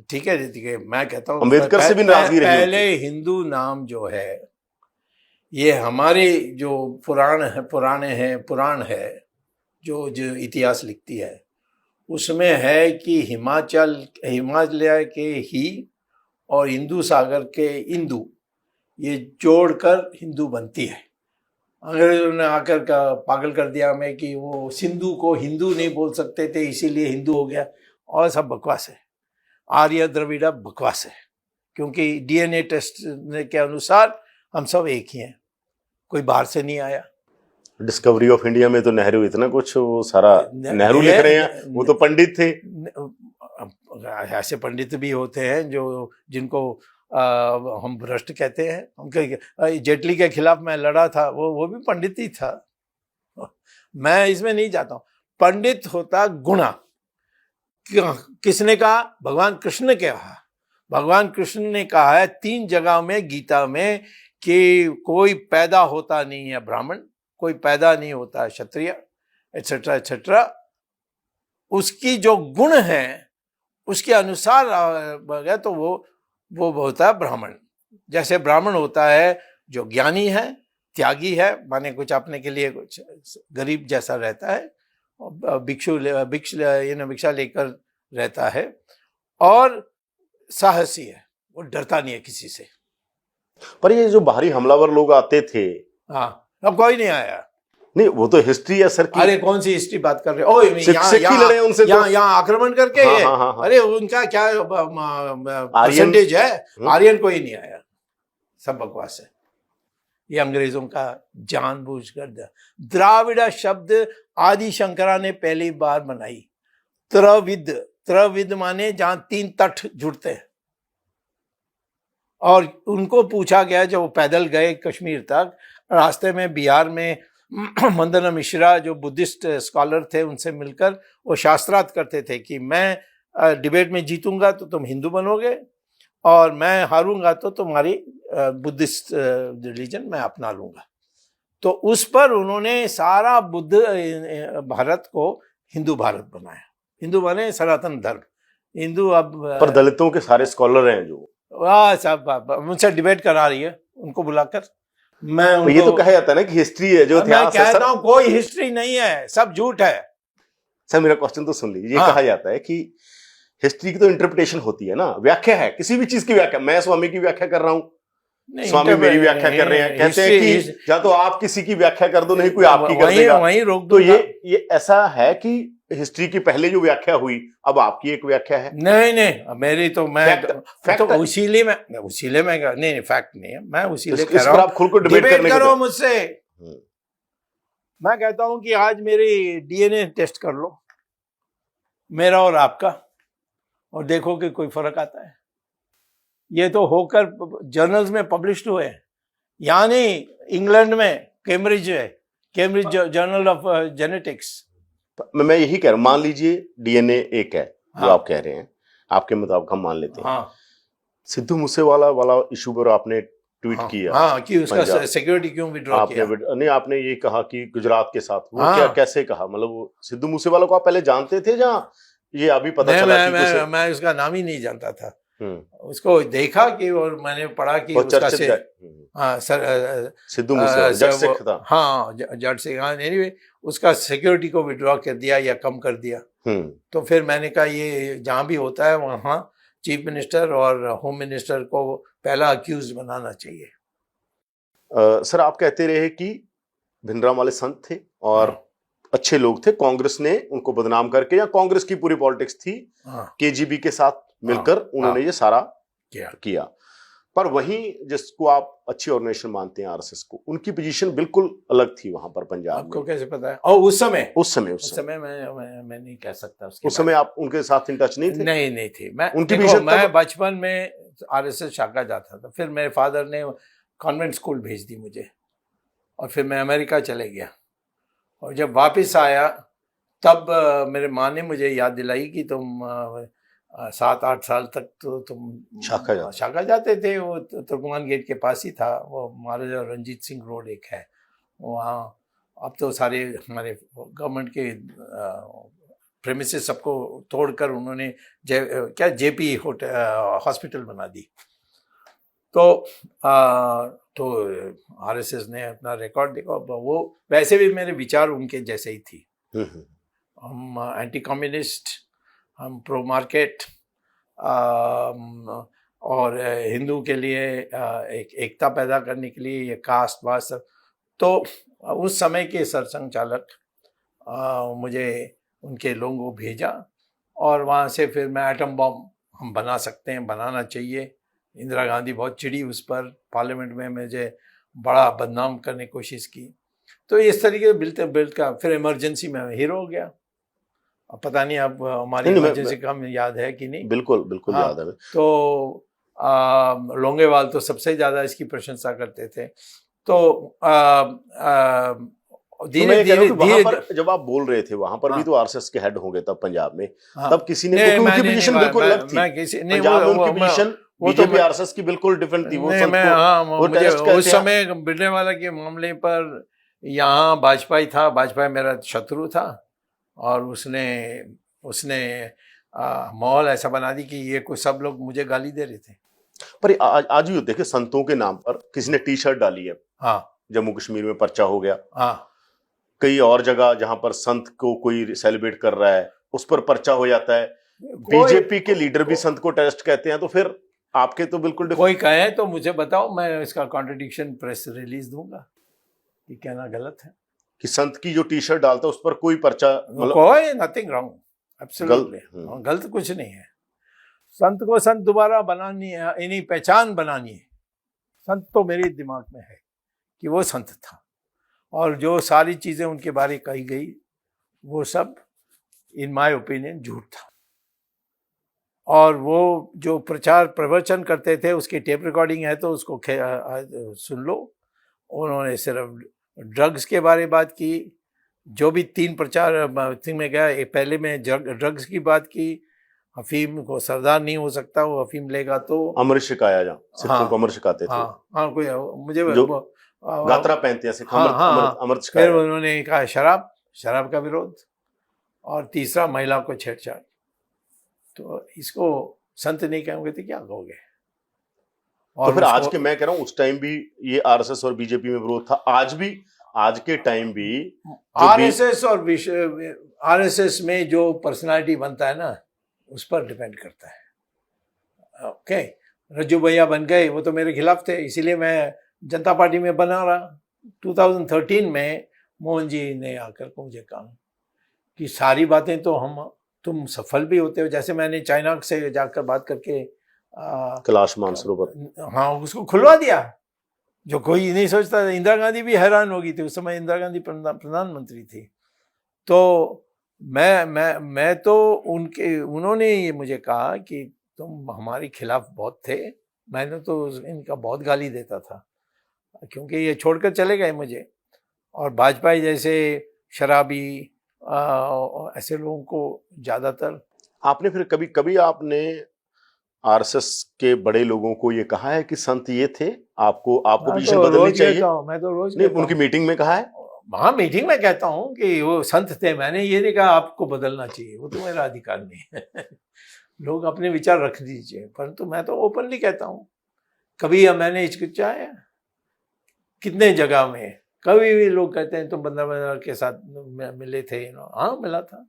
ठीक है, मैं कहता हूँ अम्बेडकर से भी नाराजगी रही। पहले हिंदू नाम जो है, ये हमारे जो पुराण है जो इतिहास लिखती है, उसमें है कि हिमालय के ही और हिंदू सागर के इंदु, ये जोड़कर हिंदू बनती है। अंग्रेजों ने आकर पागल कर दिया हमें कि वो सिंधु को हिंदू नहीं बोल सकते थे, इसीलिए हिंदू हो गया, और सब बकवास है। आर्य द्रविड़ा बकवास है, क्योंकि डीएनए टेस्ट के अनुसार हम सब एक ही हैं, कोई बाहर से नहीं आया। डिस्कवरी ऑफ इंडिया में तो नेहरू इतना कुछ, वो सारा नेहरू लिख रहे हैं, वो तो पंडित थे। ऐसे पंडित भी होते हैं जो जिनको हम भ्रष्ट कहते हैं। हम जेटली के खिलाफ मैं लड़ा था, वो भी पंडित ही था। मैं इसमें नहीं जाता हूँ। पंडित होता गुणा। किसने कहा? भगवान कृष्ण ने कहा। भगवान कृष्ण ने कहा है 3 जगह में गीता में कि कोई पैदा होता नहीं है ब्राह्मण, कोई पैदा नहीं होता है क्षत्रिय, एटसेट्रा एटसेट्रा। उसकी जो गुण है उसके अनुसार गया तो वो होता है ब्राह्मण। जैसे ब्राह्मण होता है जो ज्ञानी है, त्यागी है, माने कुछ अपने के लिए कुछ गरीब जैसा रहता है, भिक्षा लेकर रहता है, और साहसी है, वो डरता नहीं है किसी से। पर ये जो बाहरी हमलावर लोग आते थे, हाँ, अब कोई नहीं आया। नहीं, वो तो हिस्ट्री है सर की। अरे कौन सी हिस्ट्री बात कर रहे हो? यहाँ आक्रमण करके हाँ। अरे उनका क्या परसेंटेज है? आर्यन कोई नहीं आया, सब बकवास है। ये अंग्रेजों का जानबूझकर। द्राविड़ शब्द आदि शंकरा ने पहली बार बनाई। त्रविद माने जहां 3 तट जुड़ते हैं। और उनको पूछा गया, जब वो पैदल गए कश्मीर तक, रास्ते में बिहार में मंदना मिश्रा जो बुद्धिस्ट स्कॉलर थे, उनसे मिलकर वो शास्त्रार्थ करते थे कि मैं डिबेट में जीतूंगा तो तुम हिंदू बनोगे, और मैं हारूंगा तो तुम्हारी बुद्धिस्ट रिलीजन मैं अपना लूंगा। तो उस पर उन्होंने सारा बुद्ध भारत को हिंदू भारत बनाया। हिंदू बने सनातन धर्म हिंदू। अब पर दलितों के सारे स्कॉलर हैं जो सब मुझसे डिबेट करा रही है, उनको बुलाकर। मैं तो ये तो कहा जाता है ना कि हिस्ट्री है, जो इतिहास है। मैं कहता हूं कोई हिस्ट्री नहीं है, सब झूठ है। सर मेरा क्वेश्चन तो सुन लीजिए। कहा जाता है कि हिस्ट्री की तो इंटरप्रिटेशन होती है ना, व्याख्या है, किसी भी चीज की व्याख्या। मैं स्वामी की व्याख्या कर रहा हूँ, स्वामी मेरी व्याख्या कर रहे हैं, कहते हैं कि या तो आप किसी की व्याख्या कर दो, नहीं कोई आपकी कर देगा, वहीं रोक दो। तो ये ऐसा है कि हिस्ट्री की पहले जो व्याख्या हुई, अब आपकी एक व्याख्या है। नहीं, मेरी तो मैं तो उसीलिए मैं नहीं, फैक्ट नहीं है। मैं उसीलिए कह रहा हूं आप खुद को डिबेट करो मुझसे। मैं कहता हूं कि आज मेरी डीएनए टेस्ट कर लो, मेरा और आपका, और देखो कि कोई फर्क आता है। ये तो होकर जर्नल्स में पब्लिश हुए हैं, यानी इंग्लैंड में कैम्ब्रिज जर्नल ऑफ जेनेटिक्स। मैं यही कह रहा हूं, मान लीजिए डीएनए एक है जो आप कह रहे हैं, आपके मुताबिक हम मान लेते हैं। सिद्धू मूसेवाला वाला इशू पर आपने ट्वीट किया कि उसका सिक्योरिटी क्यों विड्रॉ किया? नहीं, आपने ये कहा कि गुजरात के साथ वो क्या कैसे कहा? मतलब वो सिद्धू मूसेवाला को आप पहले जानते थे, जहां ये अभी पता चला? मैं उसका नाम ही नहीं जानता था। उसको देखा कि, और मैंने पढ़ा कि उसका सिद्धू मूसेवाला जट सिख था। हाँ, जट सिख। एनीवे उसका सिक्योरिटी को विड्रॉ कर दिया या कम कर दिया। तो फिर मैंने कहा ये जहां भी होता है वहां चीफ मिनिस्टर और होम मिनिस्टर को पहला अक्यूज बनाना चाहिए। सर आप कहते रहे कि भिंडराम वाले संत थे और अच्छे लोग थे, कांग्रेस ने उनको बदनाम करके, या कांग्रेस की पूरी पॉलिटिक्स थी, केजीबी के साथ मिलकर उन्होंने ये सारा किया। पर वहीं जिसको आप अच्छी ऑर्गेनाइजेशन मानते हैं, आरएसएस को, उनकी पोजीशन बिल्कुल अलग थी वहां पर पंजाब में। आपको कैसे पता है? और उस समय मैं नहीं कह सकता। उस समय आप उनके साथ इन टच नहीं थे? नहीं थे। मैं बचपन में आरएसएस शाखा जाता था, फिर मेरे फादर ने कॉन्वेंट स्कूल भेज दी मुझे, और फिर मैं अमेरिका चले गया। और जब वापस आया तब मेरे माँ ने मुझे याद दिलाई कि तुम 7-8 साल तक तो तुम शाखा जाते थे। वो तुर्कमान गेट के पास ही था, वो महाराजा रंजीत सिंह रोड एक है वहाँ। अब तो सारे हमारे गवर्नमेंट के प्रेमिसेस सबको तोड़कर उन्होंने जेपी हॉस्पिटल बना दी। तो आरएसएस ने अपना रिकॉर्ड देखा। वो वैसे भी मेरे विचार उनके जैसे ही थी। हम एंटी कम्युनिस्ट, हम प्रो मार्केट, और हिंदू के लिए एक एकता पैदा करने के लिए ये कास्ट वास्ट तो उस समय के सरसंघ चालक मुझे उनके लोगों को भेजा और वहाँ से फिर मैं एटम बॉम्ब हम बना सकते हैं, बनाना चाहिए। इंदिरा गांधी बहुत चिढ़ी उस पर, पार्लियामेंट में मुझे बड़ा बदनाम करने की कोशिश की। तो इस तरीके से बिल्ट का फिर इमरजेंसी में हीरो हो गया। अब पता नहीं अब हमारी इमरजेंसी का हमें याद है कि नहीं। बिल्कुल बिल्कुल हाँ, याद है। तो लोंगेवाल तो सबसे ज़्यादा इसकी प्रशंसा करते थे। तो धीरे धीरे जब आप बोल रहे थे वहां पर भी तो आरएसएस के हेड होंगे तब पंजाब में, हाँ, तब किसी ने, क्योंकि उनकी पोजीशन बिल्कुल अलग थी। पंजाब में उनकी पोजीशन बीजेपी आरएसएस की बिल्कुल डिफरेंट थी। वो मुझे उस समय बिजलीवाला के मामले पर यहाँ वाजपेयी था, वाजपेयी मेरा शत्रु था और उसने माहौल ऐसा बना दी कि ये कुछ सब लोग मुझे गाली दे रहे थे। पर आज भी देखिए, संतों के नाम पर किसी ने टी शर्ट डाली है, हाँ, जम्मू कश्मीर में पर्चा हो गया, हाँ, कई और जगह जहां पर संत को कोई सेलिब्रेट कर रहा है उस पर पर्चा हो जाता है। बीजेपी के लीडर भी संत को टेररिस्ट कहते हैं, तो फिर आपके तो बिल्कुल कोई कहे तो मुझे बताओ, मैं इसका कॉन्ट्रडिक्शन प्रेस रिलीज दूंगा कि कहना गलत है कि संत की जो टी शर्ट डालता है उस पर कोई पर्चा, कोई नथिंग रॉन्ग, एब्सोल्युटली गलत कुछ नहीं है। संत को संत दोबारा बनानी है, इन्हीं पहचान बनानी है। संत तो मेरे दिमाग में है कि वो संत था और जो सारी चीजें उनके बारे कही गई वो सब इन माय ओपिनियन झूठ था। और वो जो प्रचार प्रवचन करते थे उसकी टेप रिकॉर्डिंग है तो उसको सुन लो। उन्होंने सिर्फ ड्रग्स के बारे बात की, जो भी 3 प्रचार में गया, पहले में ड्रग्स की बात की, अफीम को सरदार नहीं हो सकता, वो अफीम लेगा तो अमृत शिकाया जा, सिखों को अमृत शिकाते थे। हाँ, कोई मुझे गात्रा पहनते हैं सिख, अमृत शिकाया। फिर उन्होंने कहा शराब का विरोध, और तीसरा महिला को छेड़छाड़। तो इसको संत नहीं कहोगे तो क्या कहोगे? और तो फिर आज के, मैं कह रहा हूँ उस टाइम भी ये आरएसएस और बीजेपी में विरोध था, आज भी, आज के टाइम भी आरएसएस में जो पर्सनालिटी बनता है ना उस पर डिपेंड करता है। ओके, रज्जू भैया बन गए, वो तो मेरे खिलाफ थे, इसीलिए मैं जनता पार्टी में बना रहा। 2013 में मोहन जी ने आकर को मुझे कहा कि सारी बातें तो तुम सफल भी होते हो, जैसे मैंने चाइना से जाकर बात करके कैलाश मानसरोवर, हाँ, उसको खुलवा दिया, जो कोई नहीं सोचता। इंदिरा गांधी भी हैरान हो गई थी, उस समय इंदिरा गांधी प्रधानमंत्री थी। तो मैं तो उन्होंने ये मुझे कहा कि तुम हमारे खिलाफ बहुत थे। मैंने तो इनका बहुत गाली देता था क्योंकि ये छोड़कर चले गए मुझे, और वाजपेयी जैसे शराबी ऐसे लोगों को ज्यादातर। आपने फिर कभी आपने आरएसएस के बड़े लोगों को ये कहा है कि संत ये थे, आपको पोजीशन बदलनी चाहिए? मैं तो रोज नहीं, उनकी मीटिंग में कहा है? हाँ, मीटिंग में कहता हूँ कि वो संत थे, मैंने ये नहीं कहा आपको बदलना चाहिए, वो तो मेरा अधिकार नहीं है। लोग अपने विचार रख दीजिए, परंतु मैं तो ओपनली कहता हूँ। कभी मैंने हिचकिचाया कितने जगह में, कभी भी लोग कहते हैं तुम बंदर के साथ मिले थे, हाँ मिला था।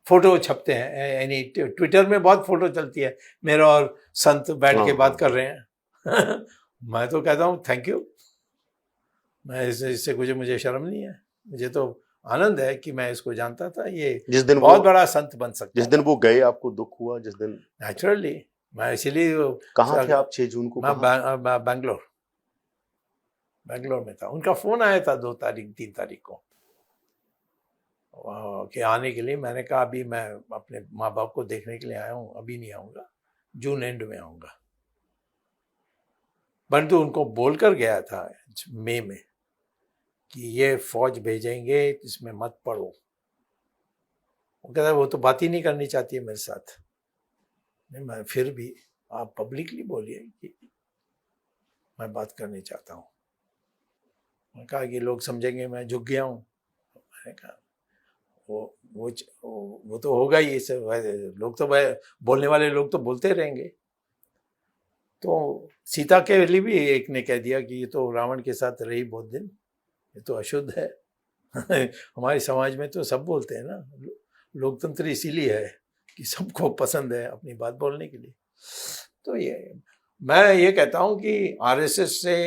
फोटो छपते हैं, यानी ट्विटर में बहुत फोटो चलती है मेरा और संत बैठ के बात कर रहे हैं। मैं तो कहता हूँ थैंक यू, मैं इससे कुछ, मुझे शर्म नहीं है, मुझे तो आनंद है कि मैं इसको जानता था, ये जिस दिन बहुत बड़ा संत बन सकता। जिस दिन वो गए आपको दुख हुआ? जिस दिन नेचुरली, मैं इसीलिए। कहाँ थे आप 6 जून को? मैं बेंगलोर में था। उनका फोन आया था 3 तारीख को कि आने के लिए। मैंने कहा अभी मैं अपने माँ बाप को देखने के लिए आया हूँ, अभी नहीं आऊँगा, जून एंड में आऊँगा। परंतु उनको बोलकर गया था मई में कि ये फौज भेजेंगे, इसमें मत पड़ो। वो कहता है वो तो बात ही नहीं करनी चाहती है मेरे साथ। नहीं, मैं फिर भी आप पब्लिकली बोलिए कि मैं बात करनी चाहता हूँ। मैंने कहा कि लोग समझेंगे मैं झुक गया हूँ। मैंने कहा वो तो होगा ही, इसे लोग तो बोलने वाले लोग तो बोलते रहेंगे। तो सीता के लिए भी एक ने कह दिया कि ये तो रावण के साथ रही बहुत दिन, ये तो अशुद्ध है। हमारे समाज में तो सब बोलते हैं ना, लोकतंत्र इसीलिए है कि सबको पसंद है अपनी बात बोलने के लिए। तो ये मैं ये कहता हूँ कि आरएसएस से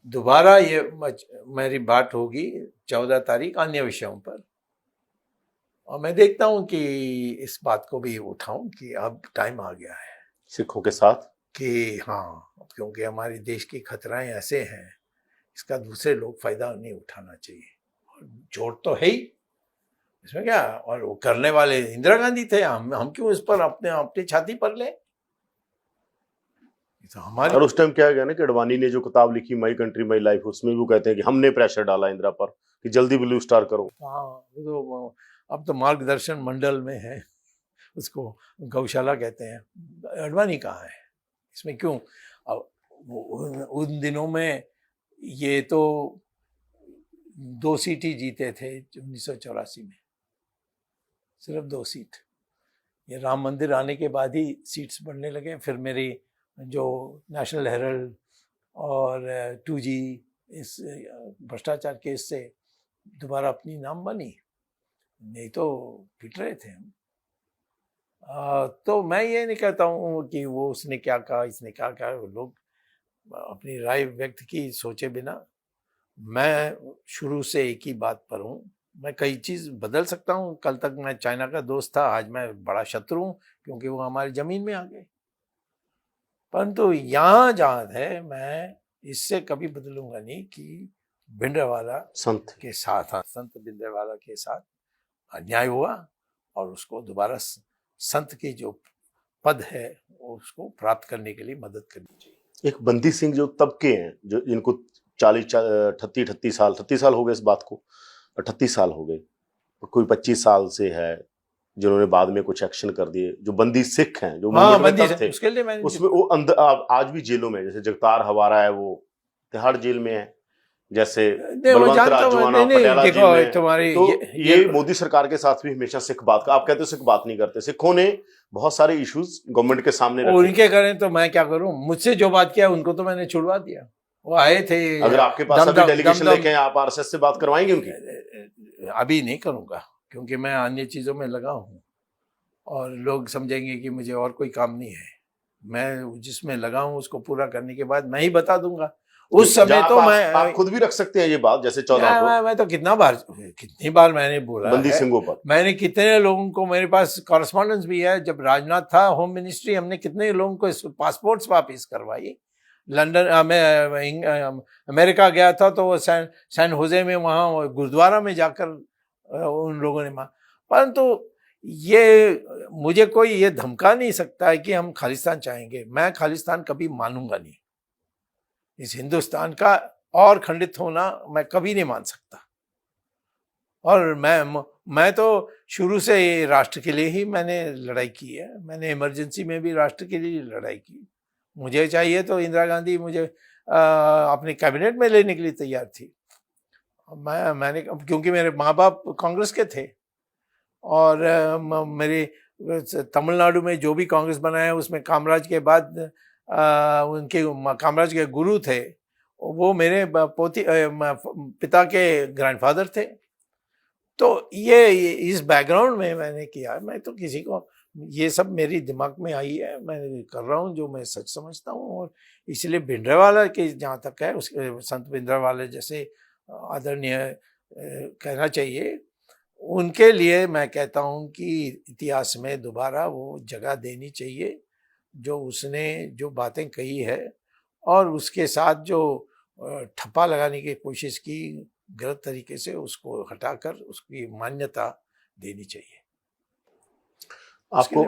दोबारा ये मेरी बात होगी 14 तारीख अन्य विषयों पर, और मैं देखता हूं कि इस बात को भी उठाऊं कि अब टाइम आ गया है सिखों के साथ। कि हाँ, क्योंकि हमारे देश के खतराएं ऐसे हैं, इसका दूसरे लोग फायदा नहीं उठाना चाहिए। और जोड़ तो है ही इसमें क्या, और वो करने वाले इंदिरा गांधी थे, हम क्यों इस पर अपने अपनी छाती पर ले। तो हमारी, और उस टाइम क्या गया ना कि अडवाणी ने जो किताब लिखी माई कंट्री माई लाइफ, उसमें भी वो कहते हैं कि हमने प्रेशर डाला इंदिरा पर कि जल्दी ब्लू स्टार करो। हाँ, वो तो अब तो मार्गदर्शन मंडल में है, उसको गौशाला कहते हैं। अडवाणी कहाँ है इसमें, क्यों? अब उन दिनों में ये तो 2 सीट ही जीते थे 1984 में, सिर्फ 2 सीट। ये राम मंदिर आने के बाद ही सीट्स बढ़ने लगे। फिर मेरी जो नेशनल हेरल्ड और 2G इस भ्रष्टाचार केस से दोबारा अपनी नाम बनी, नहीं तो पिट रहे थे हम। तो मैं ये नहीं कहता हूँ कि वो उसने क्या कहा, इसने क्या कहा, लोग अपनी राय व्यक्त की सोचे बिना। मैं शुरू से एक ही बात पर हूँ, मैं कई चीज़ बदल सकता हूँ। कल तक मैं चाइना का दोस्त था, आज मैं बड़ा शत्रु हूँ क्योंकि वो हमारी ज़मीन में आ गए। परंतु यहाँ जहाँ है, मैं इससे कभी बदलूंगा नहीं कि भिंडरावाला संत के साथ, संत भिंडरावाला के साथ अन्याय हुआ और उसको दोबारा संत की जो पद है उसको प्राप्त करने के लिए मदद करनी चाहिए। एक बंदी सिंह जो तब के हैं, जो इनको 38 साल हो गए इस बात को, 38 साल हो गए, कोई 25 साल से है जिन्होंने बाद में कुछ एक्शन कर दिए, जो बंदी सिख हैं जो बंदी थे, उसके लिए मैंने उसमें वो अंदर आज भी जेलों में, जैसे जगतार हवारा है वो तिहाड़ जेल में है, जैसे बलवंत राजवाना पटियाला जेल में है। तुम्हारी तो ये मोदी सरकार के साथ भी हमेशा सिख बात का, आप कहते हो सिख बात नहीं करते, सिखों ने बहुत सारे इश्यूज गवर्नमेंट के सामने रखे। उनके करें तो मैं क्या करूं, मुझसे जो बात किया उनको तो मैंने छुड़वा दिया। वो आए थे, अगर आपके पास अभी डेलीगेशन लेके आप आरएसएस से बात करवाएंगे उनकी? अभी नहीं करूंगा क्योंकि मैं अन्य चीजों में लगा हूं और लोग समझेंगे कि मुझे और कोई काम नहीं है। मैं जिसमें लगा हूं उसको पूरा करने के बाद मैं ही बता दूंगा। उस समय तो आप खुद भी रख सकते हैं ये बात, जैसे 14 को मैं तो कितनी बार मैंने बोला बंदी है, सिंहों पर मैंने कितने लोगों को, मेरे पास कॉरेस्पॉन्डेंस भी है। जब राजनाथ था होम मिनिस्ट्री, हमने कितने लोगों को पासपोर्ट्स वापस करवाई। लंदन अमेरिका गया था तो वो सैन होजे में वहाँ गुरुद्वारा में जाकर उन लोगों ने परंतु ये मुझे कोई ये धमका नहीं सकता है कि हम खालिस्तान चाहेंगे। मैं खालिस्तान कभी मानूंगा नहीं। इस हिंदुस्तान का और खंडित होना मैं कभी नहीं मान सकता। और मैं तो शुरू से राष्ट्र के लिए ही मैंने लड़ाई की है। मैंने इमरजेंसी में भी राष्ट्र के लिए लड़ाई की। मुझे चाहिए तो इंदिरा गांधी मुझे अपने कैबिनेट में लेने के लिए तैयार थी। मैंने क्योंकि मेरे माँ बाप कांग्रेस के थे और मेरे तमिलनाडु में जो भी कांग्रेस बना है उसमें कामराज के बाद उनके कामराज के गुरु थे, वो मेरे पिता के ग्रैंडफादर थे। तो ये इस बैकग्राउंड में मैंने किया। मैं तो किसी को, ये सब मेरी दिमाग में आई है, मैं कर रहा हूँ जो मैं सच समझता हूँ। और इसलिए भिंडरावाला के जहाँ तक है, उसके संत भिंडरावाला जैसे आदरणीय कहना चाहिए, उनके लिए मैं कहता हूँ कि इतिहास में दोबारा वो जगह देनी चाहिए जो उसने जो बातें कही है और उसके साथ जो ठप्पा लगाने की कोशिश की गलत तरीके से, उसको हटाकर उसकी मान्यता देनी चाहिए आपको।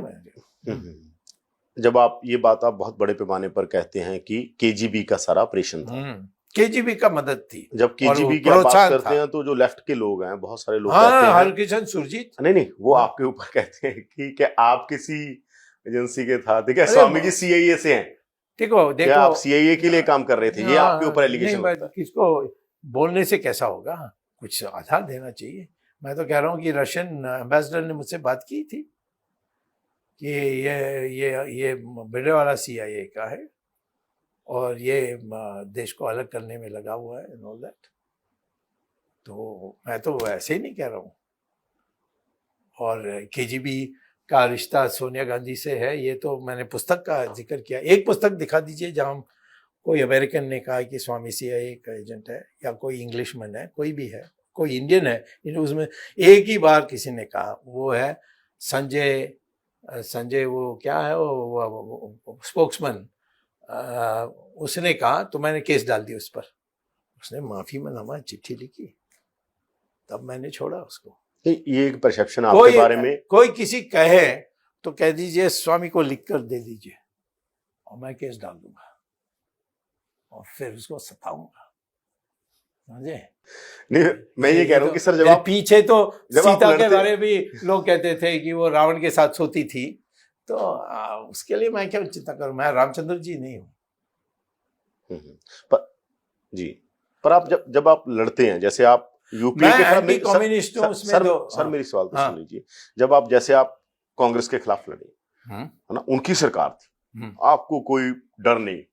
जब आप ये बात आप बहुत बड़े पैमाने पर कहते हैं कि केजीबी का सारा ऑपरेशन था, केजीबी का मदद थी। जब केजीबी की आप बात करते हैं तो जो लेफ्ट के लोग हैं, बहुत सारे लोग कहते हैं, हरकिशन सुरजीत, नहीं वो आपके ऊपर कहते हैं कि क्या आप किसी एजेंसी के था, देखिए स्वामी जी सीआईए से हैं, देखो आप सीआईए के लिए काम कर रहे थे, ये आपके ऊपर एलिगेशन लगता है। किसको बोलने से कैसा होगा, कुछ आधार देना चाहिए। मैं तो कह रहा हूँ कि रशियन एम्बेसडर ने मुझसे बात की थी कि ये भिंडरावाला सीआईए का है और ये देश को अलग करने में लगा हुआ है एंड ऑल दैट। तो मैं तो ऐसे ही नहीं कह रहा हूँ। और केजीबी का रिश्ता सोनिया गांधी से है, ये तो मैंने पुस्तक का जिक्र किया। एक पुस्तक दिखा दीजिए जहाँ कोई अमेरिकन ने कहा कि स्वामी CIA का एजेंट है, या कोई इंग्लिशमैन है, कोई भी है, कोई इंडियन है, उसमें एक ही बार किसी ने कहा, वो है संजय वो क्या है वो स्पोक्समैन, उसने कहा, तो मैंने केस डाल दिया उस पर। उसने माफी में नामा चिट्ठी लिखी, तब मैंने छोड़ा उसको। ये एक परसेप्शन आपके बारे में, कोई किसी कहे तो कह दीजिए स्वामी को लिख कर दे दीजिए, और मैं केस डाल दूंगा और फिर उसको सताऊंगा, समझे? नहीं, मैं ये कह रहा हूँ कि सर जब आप पीछे तो सीता के बारे में भी लोग कहते थे कि वो रावण के साथ सोती थी, तो उसके लिए मैं क्या चिंता करूं, मैं रामचंद्र जी नहीं हूं। पर आप जब आप लड़ते हैं, जैसे आप यूपीए के खिलाफ, कम्युनिस्ट हूं उसमें, सर मेरी सवाल तो सुन लीजिए, जब आप जैसे आप कांग्रेस के खिलाफ लड़े है ना, उनकी सरकार थी, आपको कोई डर नहीं,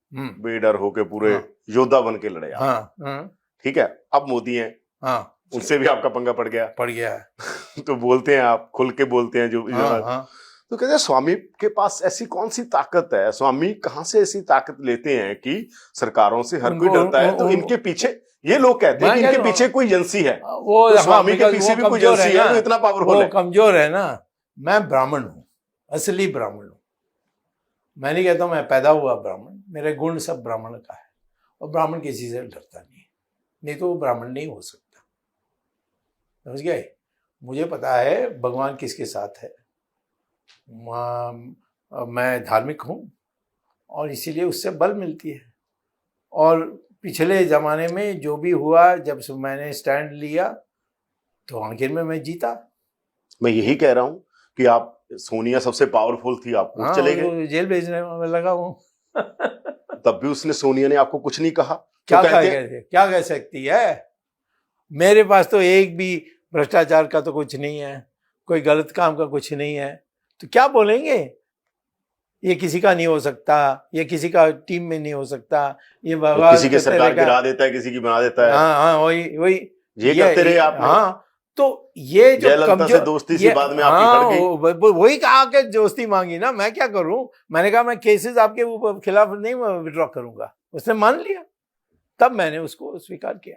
बेडर होके पूरे योद्धा बन के लड़े आप, ठीक है? अब मोदी हैं, उनसे भी आपका पंगा पड़ गया तो बोलते हैं, आप खुल के बोलते हैं जो तो कहते हैं स्वामी के पास ऐसी कौन सी ताकत है, स्वामी कहां से ऐसी ताकत लेते हैं कि सरकारों से हर कोई डरता है? तो इनके पीछे, ये लोग कहते हैं कि इनके पीछे कोई एजेंसी है, वो तो स्वामी के पीछे भी कोई एजेंसी है, तो इतना पावरफुल है। कमजोर है ना। मैं ब्राह्मण हूँ, असली ब्राह्मण हूँ। मैं नहीं कहता मैं पैदा हुआ ब्राह्मण, मेरे गुण सब ब्राह्मण का है, और ब्राह्मण किसी से डरता नहीं तो वो ब्राह्मण नहीं हो सकता, समझ गए? मुझे पता है भगवान किसके साथ है, मैं धार्मिक हूँ और इसीलिए उससे बल मिलती है। और पिछले ज़माने में जो भी हुआ, जब से मैंने स्टैंड लिया तो आखिर में मैं जीता। मैं यही कह रहा हूँ कि आप, सोनिया सबसे पावरफुल थी, आपको चले गए, जेल भेजने में लगा हूँ तब भी उसने, सोनिया ने आपको कुछ नहीं कहा? क्या कह सकती है? मेरे पास तो एक भी भ्रष्टाचार का तो कुछ नहीं है, कोई गलत काम का कुछ नहीं है, तो क्या बोलेंगे? ये किसी का नहीं हो सकता, ये किसी का टीम में नहीं हो सकता, ये तो किसी की सरकार गिरा देता है, किसी की बना देता है। हाँ वही ये करते रहे आप। हाँ, तो ये जो कमजोर दोस्ती सी बाद में आपकी हट गई। वही कहा कि दोस्ती मांगी ना, मैं क्या करूं? मैंने कहा मैं केसेस आपके खिलाफ नहीं विड्रॉ करूंगा, उसने मान लिया, तब मैंने उसको स्वीकार किया।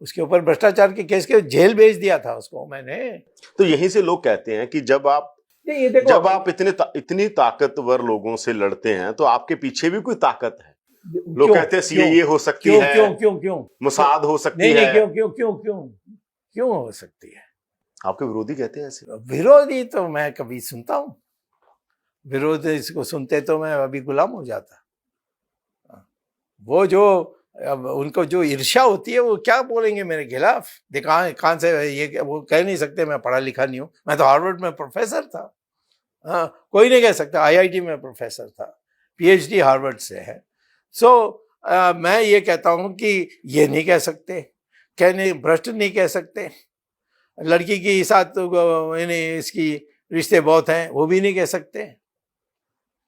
उसके ऊपर भ्रष्टाचार के केस के जेल भेज दिया था उसको मैंने। तो यहीं से लोग कहते हैं कि जब आप इतनी ताकतवर लोगों से लड़ते हैं तो आपके पीछे भी कोई ताकत है। लोग कहते हैं CIA हो सकती है, क्यों मोसाद हो सकती है। क्यों हो सकती है? आपके विरोधी कहते हैं ऐसे। विरोधी तो मैं कभी सुनता हूँ, विरोधी इसको सुनते तो मैं अभी गुलाम हो जाता। वो जो अब उनको जो ईर्ष्या होती है, वो क्या बोलेंगे मेरे खिलाफ? कहाँ से ये, वो कह नहीं सकते मैं पढ़ा लिखा नहीं हूँ, मैं तो हार्वर्ड में प्रोफेसर था। हाँ, कोई नहीं कह सकता, IIT में प्रोफेसर था, PhD हार्वर्ड से है। मैं ये कहता हूँ कि ये नहीं कह सकते, कहने भ्रष्ट नहीं कह सकते, लड़की के साथ इसकी रिश्ते बहुत हैं, वो भी नहीं कह सकते,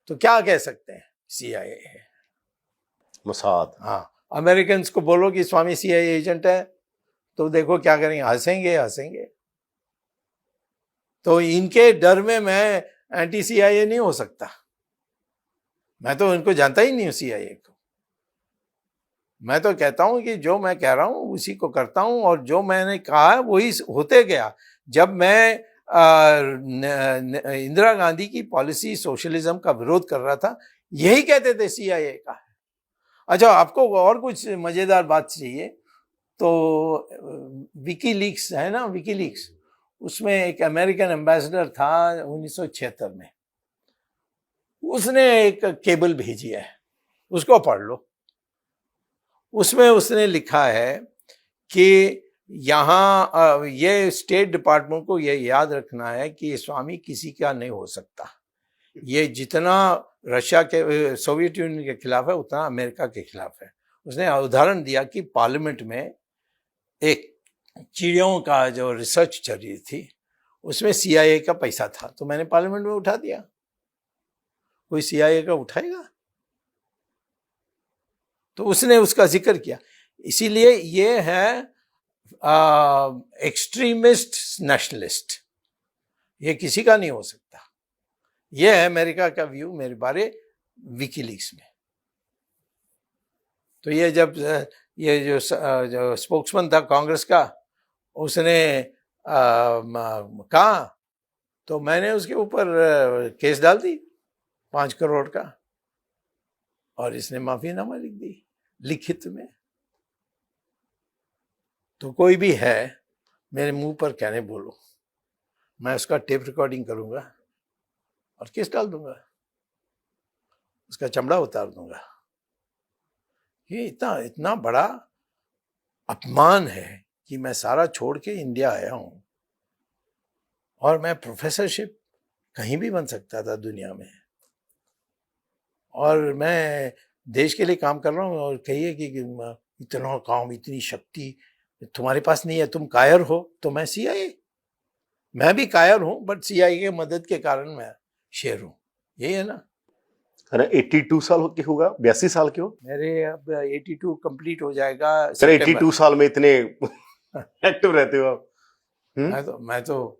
तो क्या कह सकते हैं? CIA है, मोसाद। हाँ, अमेरिकन को बोलो कि स्वामी CIA एजेंट है, तो देखो क्या करेंगे, हंसेंगे। तो इनके डर में मैं एंटी CIA नहीं हो सकता। मैं तो इनको जानता ही नहीं हूँ CIA को। मैं तो कहता हूँ कि जो मैं कह रहा हूँ उसी को करता हूँ, और जो मैंने कहा वही होते गया। जब मैं इंदिरा गांधी की पॉलिसी सोशलिज्म का विरोध कर रहा था, यही कहते थे CIA का है। अच्छा, आपको और कुछ मजेदार बात चाहिए तो विकीलीक्स है ना, विकीलीक्स, उसमें एक अमेरिकन एम्बेसडर था 1976 में, उसने एक केबल भेजी है, उसको पढ़ लो। उसमें उसने लिखा है कि यहाँ ये स्टेट डिपार्टमेंट को ये याद रखना है कि स्वामी किसी का नहीं हो सकता। ये जितना रशिया के, सोवियत यूनियन के खिलाफ है, उतना अमेरिका के खिलाफ है। उसने उदाहरण दिया कि पार्लियामेंट में एक चिड़ियों का जो रिसर्च चल रही थी, उसमें CIA का पैसा था, तो मैंने पार्लियामेंट में उठा दिया। कोई CIA का उठाएगा? तो उसने उसका जिक्र किया। इसीलिए ये है एक्सट्रीमिस्ट नेशनलिस्ट, ये किसी का नहीं हो सकता। ये है अमेरिका का व्यू मेरे बारे विकीलीक्स में। तो ये जब ये जो स्पोक्समैन था कांग्रेस का, उसने कहा तो मैंने उसके ऊपर केस डाल दी 5 करोड़ का, और इसने माफीनामा लिख दी लिखित में। तो कोई भी है मेरे मुंह पर कहने बोलो, मैं उसका टेप रिकॉर्डिंग करूंगा और केस डाल दूंगा, उसका चमड़ा उतार दूंगा। ये इतना इतना बड़ा अपमान है कि मैं सारा छोड़ के इंडिया आया हूं, और मैं प्रोफेसरशिप कहीं भी बन सकता था दुनिया में, और मैं देश के लिए काम कर रहा हूँ। और कहिए कि इतना काम, इतनी शक्ति तुम्हारे पास नहीं है, तुम कायर हो। तो मैं सीआईए, मैं भी कायर हूं, बट सीआईए के मदद के कारण मैं शेर हूं। यही है ना। अरे 82 साल के होगा, 82 साल के हो? मेरे अब 82 कंप्लीट हो जाएगा। सर 82 साल में इतने एक्टिव रहते हो आप। मैं तो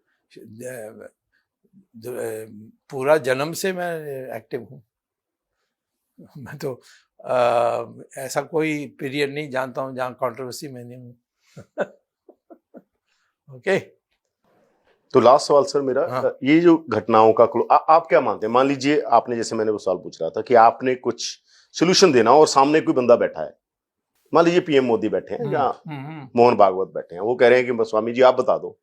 पूरा जन्म से मैं एक्टिव हूँ। मैं तो ऐसा कोई पीरियड नहीं जानता हूँ जहाँ कंट्रोवर्सी में नहीं हूँ। ओके। तो लास्ट सवाल सर मेरा, हाँ। ये जो घटनाओं का आप क्या मानते हैं? मान लीजिए आपने, जैसे मैंने वो सवाल पूछ रहा था कि आपने कुछ सोल्यूशन देना और सामने कोई बंदा बैठा है, मान लीजिए पीएम मोदी बैठे हैं या मोहन भागवत बैठे हैं, वो कह रहे हैं कि स्वामी जी आप बता दो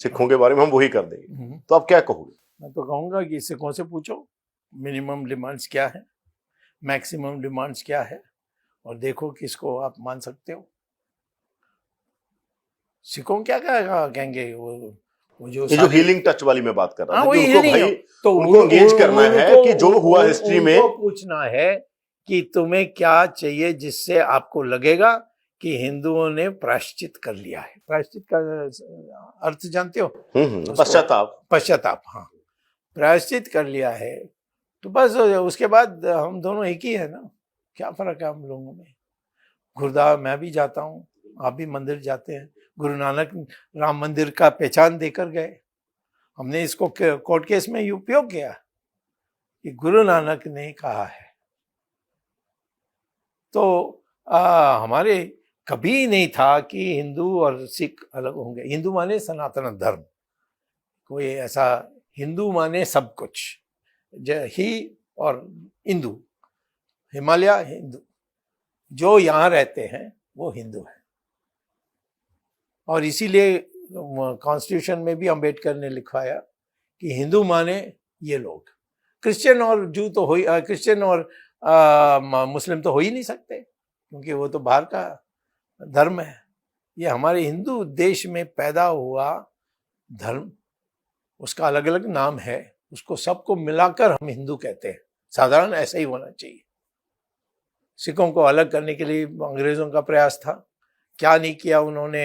सिखों के बारे में, हम वही कर देंगे, तो आप क्या कहोगे? मैं तो कहूंगा कि सिखों से पूछो मिनिमम डिमांड्स क्या है, मैक्सिमम डिमांड्स क्या है, और देखो किसको आप मान सकते हो। सिखों क्या कहेंगे, वो जो हीलिंग टच वाली मैं बात कर रहा था, कि उनको भाई तो उनको एंगेज करना है कि जो हुआ हिस्ट्री में, पूछना है कि तुम्हें क्या चाहिए जिससे आपको लगेगा कि हिंदुओं ने प्रायश्चित कर लिया है। प्रायश्चित का अर्थ जानते हो? पश्चाताप। हाँ, प्रायश्चित कर लिया है तो बस उसके बाद हम दोनों एक ही है ना। क्या फर्क है हम लोगों में? गुरुद्वारा मैं भी जाता हूँ, आप भी मंदिर जाते हैं। गुरु नानक राम मंदिर का पहचान देकर गए। हमने इसको कोर्ट केस में उपयोग किया कि गुरु नानक ने कहा है। तो हमारे कभी नहीं था कि हिंदू और सिख अलग होंगे। हिंदू माने सनातन धर्म, कोई ऐसा हिंदू माने सब कुछ, ही और हिंदू, हिमालय हिंदू, जो यहाँ रहते हैं वो हिंदू है। और इसीलिए कॉन्स्टिट्यूशन में भी अंबेडकर ने लिखवाया कि हिंदू माने ये लोग। क्रिश्चियन और जू तो हो, क्रिश्चियन और मुस्लिम तो हो ही नहीं सकते, क्योंकि वो तो बाहर का धर्म है। ये हमारे हिंदू देश में पैदा हुआ धर्म, उसका अलग अलग नाम है, उसको सबको मिलाकर हम हिंदू कहते हैं। साधारण ऐसा ही होना चाहिए। सिखों को अलग करने के लिए अंग्रेजों का प्रयास था, क्या नहीं किया उन्होंने।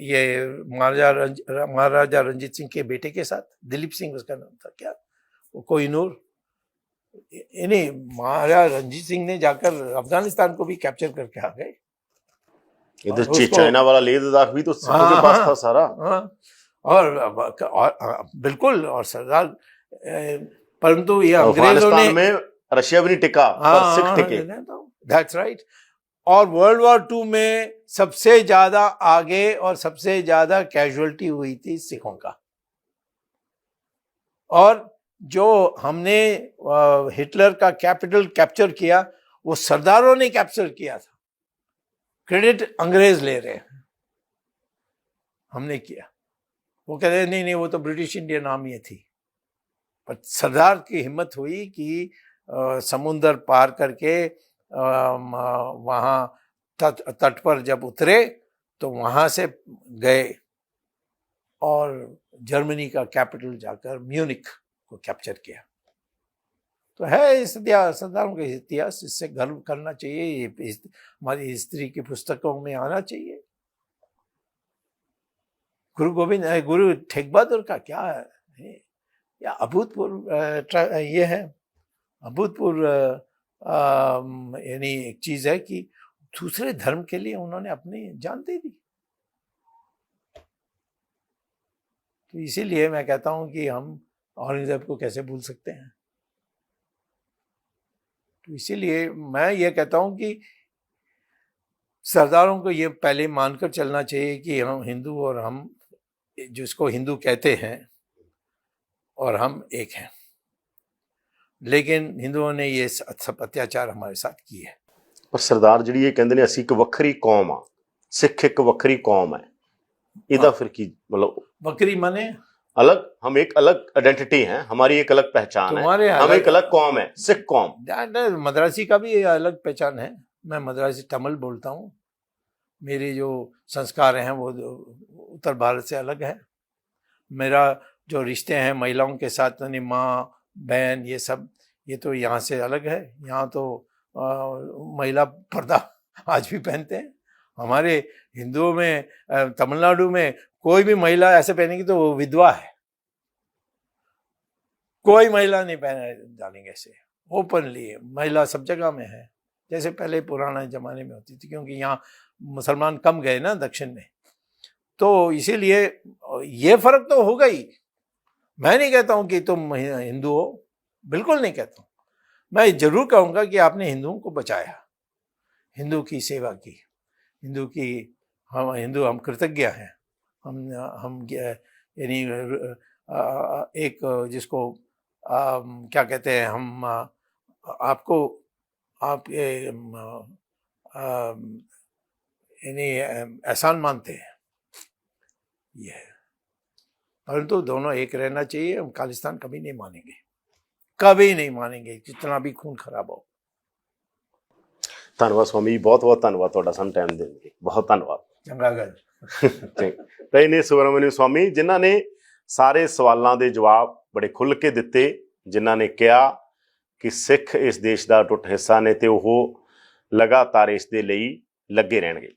ये महाराजा रंजीत सिंह के बेटे के साथ, दिलीप सिंह उसका नाम था, क्या वो कोहिनूर, इन्हीं महाराजा रंजीत सिंह ने जाकर अफगानिस्तान को भी कैप्चर करके आ गए। इधर चाइना वाला लेह लद्दाख भी तो सिखों के पास था सारा। और बिल्कुल, और सरदार, परंतु ये अंग्रेजों ने, रशिया भी नहीं टिका, पर सिख टिके। That's right. और वर्ल्ड वॉर 2 में सबसे ज्यादा आगे और सबसे ज्यादा कैजुअलिटी हुई थी सिखों का। और जो हमने हिटलर का कैपिटल कैप्चर किया, वो सरदारों ने कैप्चर किया था। क्रेडिट अंग्रेज ले रहे हैं, हमने किया। वो कह रहे नहीं नहीं, वो तो ब्रिटिश इंडियन आर्मी थी। पर सरदार की हिम्मत हुई कि समुंदर पार करके वहाँ तट पर जब उतरे तो वहाँ से गए और जर्मनी का कैपिटल जाकर म्यूनिख को कैप्चर किया। तो है इस इतिहास, सरदारों का इतिहास, इससे गर्व करना चाहिए। ये हमारी हिस्ट्री की पुस्तकों में आना चाहिए। गुरु तेग बहादुर का क्या है, या अभूतपूर्व ये है, अभूतपूर्व यानी एक चीज है कि दूसरे धर्म के लिए उन्होंने अपनी जान दे दी। तो इसीलिए मैं कहता हूं कि हम औरंगजेब को कैसे भूल सकते हैं। तो इसीलिए मैं ये कहता हूं कि सरदारों को ये पहले मानकर चलना चाहिए कि हम हिंदू और हम जिसको हिंदू कहते हैं और हम एक हैं, लेकिन हिंदुओं ने ये सब अत्याचार हमारे साथ किए है। पर सरदार ਜਿਹੜੀ ਇਹ ਕਹਿੰਦੇ ਨੇ ਅਸੀਂ ਇੱਕ ਵੱਖਰੀ ਕੌਮ ਆ, ਸਿੱਖ ਇੱਕ ਵੱਖਰੀ ਕੌਮ ਹੈ, ਇਹਦਾ ਫਿਰ ਕੀ मतलब बकरी माने अलग, हम एक अलग आइडेंटिटी है, हमारी एक अलग पहचान है, हम एक अलग कौम है, सिख कौम। मद्रासी का भी अलग पहचान है, मैं मद्रासी तमिल बोलता हूँ, मेरे जो संस्कार हैं वो उत्तर भारत से अलग है। मेरा जो रिश्ते हैं महिलाओं के साथ, यानी माँ बहन ये सब, ये तो यहाँ से अलग है। यहाँ तो महिला पर्दा आज भी पहनते हैं। हमारे हिंदुओं में तमिलनाडु में कोई भी महिला ऐसे पहनेगी तो वो विधवा है, कोई महिला नहीं पहने डालेंगे ऐसे ओपनली। महिला सब जगह में है, जैसे पहले पुराने जमाने में होती थी, क्योंकि यहाँ मुसलमान कम गए ना दक्षिण में, तो इसीलिए ये फर्क तो होगा ही। मैं नहीं कहता हूँ कि तुम हिंदू हो, बिल्कुल नहीं कहता हूँ। मैं जरूर कहूँगा कि आपने हिंदुओं को बचाया, हिंदू की सेवा की, हिंदू की हम कृतज्ञ हैं। हम यानी एक जिसको क्या कहते हैं, हम आपको आप यानी एहसान मानते हैं ये है। परंतु दोनों एक रहना चाहिए। हम खालिस्तान कभी नहीं मानेंगे, कभी नहीं मानेंगे, जितना भी खून खराब हो। ਧੰਨਵਾਦ ਸਵਾਮੀ, ਬਹੁਤ ਬਹੁਤ ਧੰਨਵਾਦ ਤੁਹਾਡਾ ਸਾਨੂੰ ਟਾਈਮ ਦੇਣ ਲਈ, ਬਹੁਤ ਧੰਨਵਾਦ। ਚੰਗਾ ਗੱਲ। ਤਾਂ ਇਹ ਨੇ ਸੁਬਰਾਮਨਿਊ ਸਵਾਮੀ, ਜਿਨ੍ਹਾਂ ਨੇ ਸਾਰੇ ਸਵਾਲਾਂ ਦੇ ਜਵਾਬ ਬੜੇ ਖੁੱਲ੍ਹ ਕੇ ਦਿੱਤੇ, ਜਿਨ੍ਹਾਂ ਨੇ ਕਿਹਾ ਕਿ ਸਿੱਖ ਇਸ ਦੇਸ਼ ਦਾ ਅਟੁੱਟ ਹਿੱਸਾ ਨੇ ਤੇ ਉਹ ਲਗਾਤਾਰ ਇਸ ਦੇ ਲਈ ਲੱਗੇ ਰਹਿਣਗੇ।